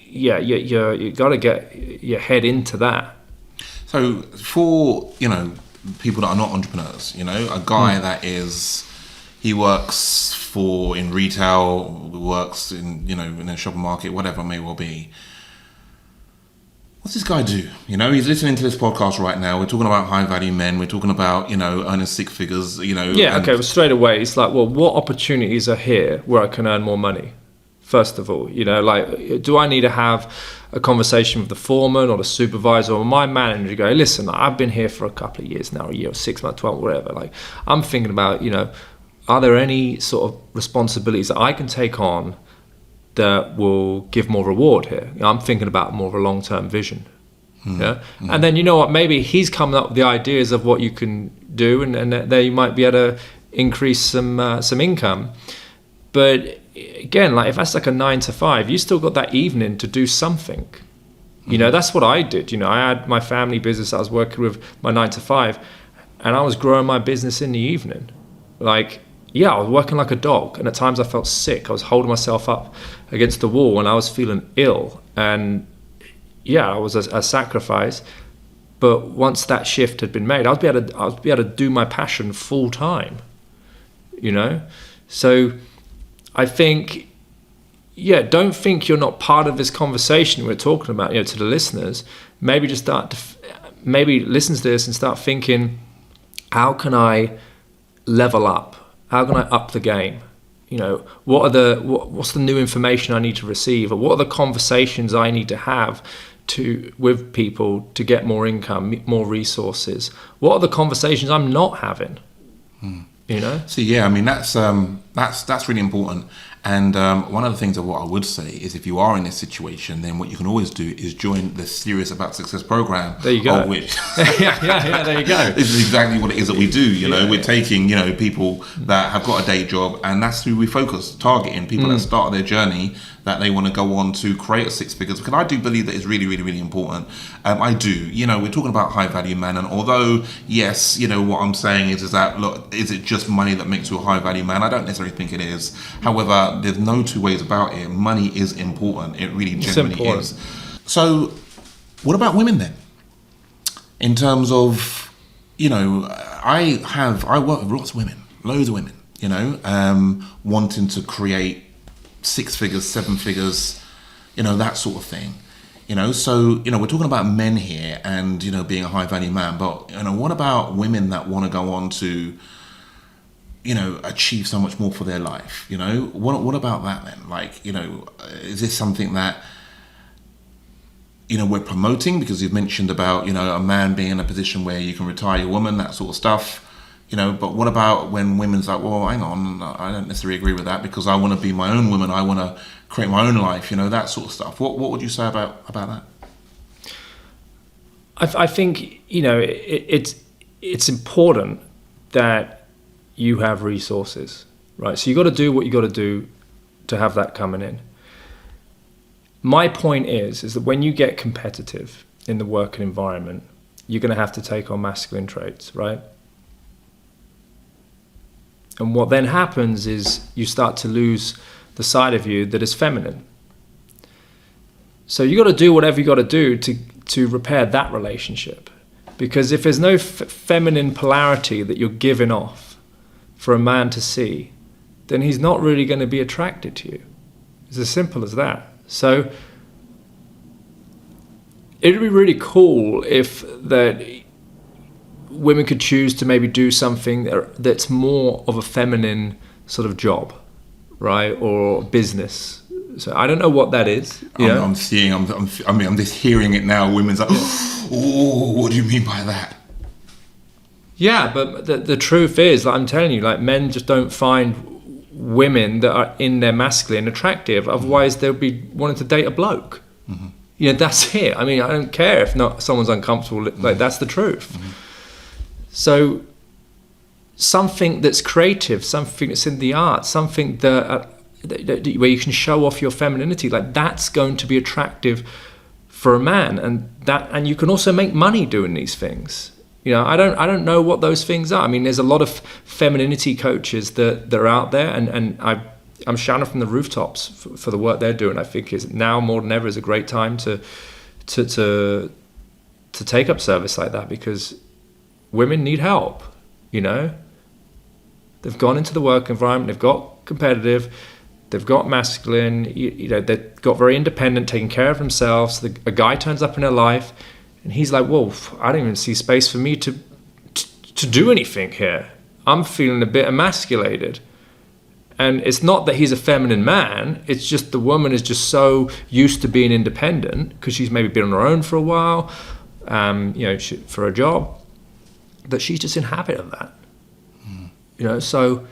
yeah, you got to get your head into that. So for people that are not entrepreneurs, a guy that he works in retail, works in in a shopping market, whatever it may well be. What's this guy do? He's listening to this podcast right now. We're talking about high value men. We're talking about earning six figures. Yeah. Okay. Well, straight away, it's like, well, what opportunities are here where I can earn more money? First of all, like, do I need to have a conversation with the foreman or the supervisor or my manager to go, listen, I've been here for a couple of years now, a year, 6 months, 12, whatever. Like, I'm thinking about, are there any sort of responsibilities that I can take on that will give more reward here? I'm thinking about more of a long-term vision. Yeah. And then, maybe he's coming up with the ideas of what you can do, and there you might be able to increase some income. But again, like, if that's like a 9 to 5, you still got that evening to do something. That's what I did. I had my family business. I was working with my 9 to 5, and I was growing my business in the evening. Like, yeah, I was working like a dog, and at times I felt sick. I was holding myself up against the wall, and I was feeling ill. And yeah, I was a sacrifice. But once that shift had been made, I'd be able to do my passion full time. So I think, don't think you're not part of this conversation we're talking about, to the listeners. Maybe just maybe listen to this and start thinking, how can I level up? How can I up the game? What's the new information I need to receive? Or what are the conversations I need to have with people to get more income, more resources? What are the conversations I'm not having? So yeah, I mean, that's really important. And one of the things of what I would say is, if you are in this situation, then what you can always do is join the Serious About Success program. There you go. Which yeah, there you go. This is exactly what it is that we do. We're taking people that have got a day job, and that's who we focus, targeting people that start their journey, that they want to go on to create a six figures. Because I do believe that it's really, really, really important. I do. We're talking about high value man, and although yes, what I'm saying is that, look, is it just money that makes you a high value man? I don't necessarily think it is. However, there's no two ways about it. Money is important. It really genuinely is. So, what about women then? In terms of, I work with lots of women, loads of women, wanting to create 6 figures, 7 figures, that sort of thing. So, we're talking about men here and, being a high value man, but, what about women that want to go on to, achieve so much more for their life? What about that then? Like, is this something that, we're promoting? Because you've mentioned about, a man being in a position where you can retire your woman, that sort of stuff. But what about when women's like, well, hang on, I don't necessarily agree with that, because I want to be my own woman, I want to create my own life, that sort of stuff. What would you say about that? I think, it's important that you have resources, right? So you got to do what you got to do to have that coming in. My point is that when you get competitive in the working environment, you're going to have to take on masculine traits, right? And what then happens is you start to lose the side of you that is feminine. So you got to do whatever you got to do to repair that relationship. Because if there's no feminine polarity that you're giving off for a man to see, then he's not really going to be attracted to you. It's as simple as that. So it'd be really cool if that women could choose to maybe do something that's more of a feminine sort of job, right, or business. So I don't know what that is. I'm just hearing it now. Women's like, oh, what do you mean by that? Yeah, but the truth is, like I'm telling you, like men just don't find women that are in their masculine attractive. Otherwise, they'll be wanting to date a bloke. Mm-hmm. You know, that's it. I mean, I don't care if not someone's uncomfortable. Like that's the truth. Mm-hmm. So something that's creative, something that's in the arts, something that where you can show off your femininity, like that's going to be attractive for a man, and you can also make money doing these things. You know, I don't know what those things are. I mean, there's a lot of femininity coaches that are out there, and I'm shouting from the rooftops for the work they're doing. I think is now more than ever is a great time to take up service like that, because women need help. You know, they've gone into the work environment, they've got competitive, they've got masculine. You know, they've got very independent, taking care of themselves. A guy turns up in their life, and he's like, "Whoa, I don't even see space for me to do anything here. I'm feeling a bit emasculated." And it's not that he's a feminine man, it's just the woman is just so used to being independent because she's maybe been on her own for a while, you know, for a job, that she's just in habit of that. Mm. You know, so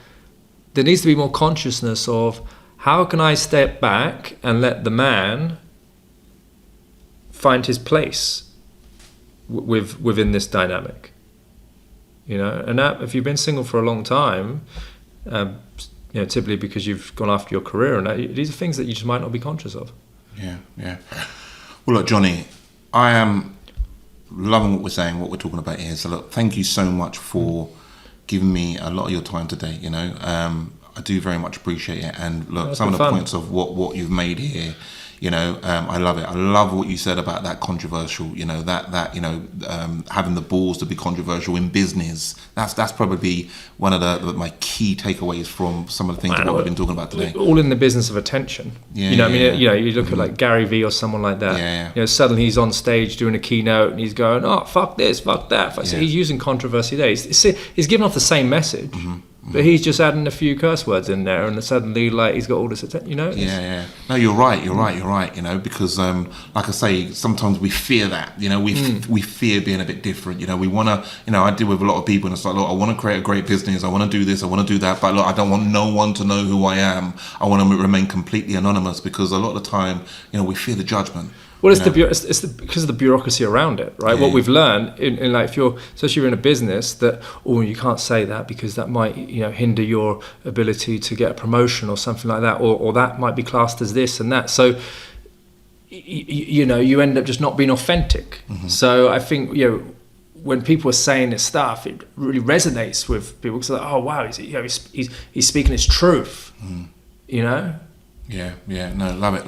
there needs to be more consciousness of how can I step back and let the man find his place within this dynamic. You know, and that if you've been single for a long time, you know, typically because you've gone after your career, and these are things that you just might not be conscious of. Yeah. Well, look, Johnny, I am loving what we're saying, what we're talking about here. So, look, thank you so much for giving me a lot of your time today. You know, I do very much appreciate it. And look, some of the points of what you've made here, you know, I love it. I love what you said about that controversial, you know, that you know, having the balls to be controversial in business. That's probably one of my key takeaways from some of the things that we've been talking about today. All in the business of attention. Yeah, you know, I mean, you know, you look at like Gary Vee or someone like that. Yeah. You know, suddenly he's on stage doing a keynote and he's going, "Oh, fuck this, fuck that." So he's using controversy there. He's giving off the same message. Mm-hmm. But he's just adding a few curse words in there, and suddenly, like, he's got all this attention. You know? Yeah. No, you're right. You know, because, like I say, sometimes we fear that. You know, we fear being a bit different. You know, we want to. You know, I deal with a lot of people, and it's like, look, I want to create a great business. I want to do this. I want to do that. But look, I don't want no one to know who I am. I want to remain completely anonymous, because a lot of the time, you know, we fear the judgment. Well, it's because of the bureaucracy around it, right? What we've learned in like, especially if you're in a business, that you can't say that because that might, you know, hinder your ability to get a promotion or something like that, or that might be classed as this and that. So, you know, you end up just not being authentic. Mm-hmm. So I think, you know, when people are saying this stuff, it really resonates with people, because they're like, oh wow, he's speaking his truth. Mm. You know? Yeah. No, love it.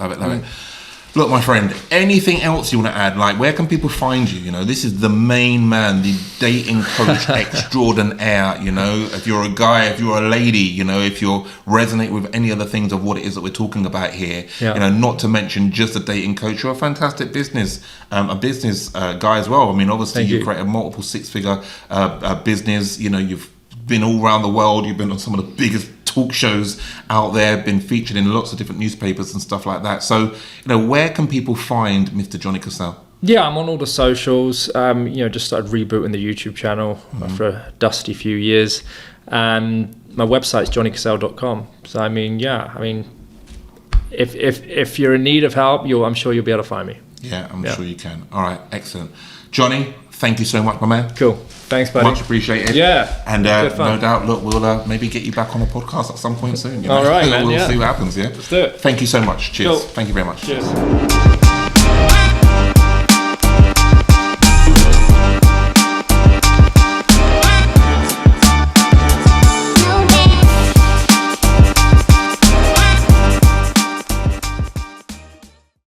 Look, my friend, anything else you want to add? Like, where can people find you? You know, this is the main man, the dating coach extraordinaire. You know, if you're a guy, if you're a lady, you know, if you resonate with any other things of what it is that we're talking about here, you know, not to mention just a dating coach, you're a fantastic business guy as well. I mean, obviously, you create a multiple six-figure business. You know, you've been all around the world. You've been on some of the biggest talk shows out there, been featured in lots of different newspapers and stuff like that. So, you know, where can people find Mr. Johnny Cassell? Yeah, I'm on all the socials. You know, just started rebooting the YouTube channel after a dusty few years. My website's johnnycassell.com. So, I mean, if you're in need of help, I'm sure you'll be able to find me. Yeah, I'm sure you can. All right, excellent. Johnny, thank you so much, my man. Cool. Thanks, buddy. Much appreciated. Yeah. And no doubt, look, we'll maybe get you back on the podcast at some point soon. You know? All right, man. We'll see what happens, yeah? Let's do it. Thank you so much. Cheers. Cool. Thank you very much. Cheers.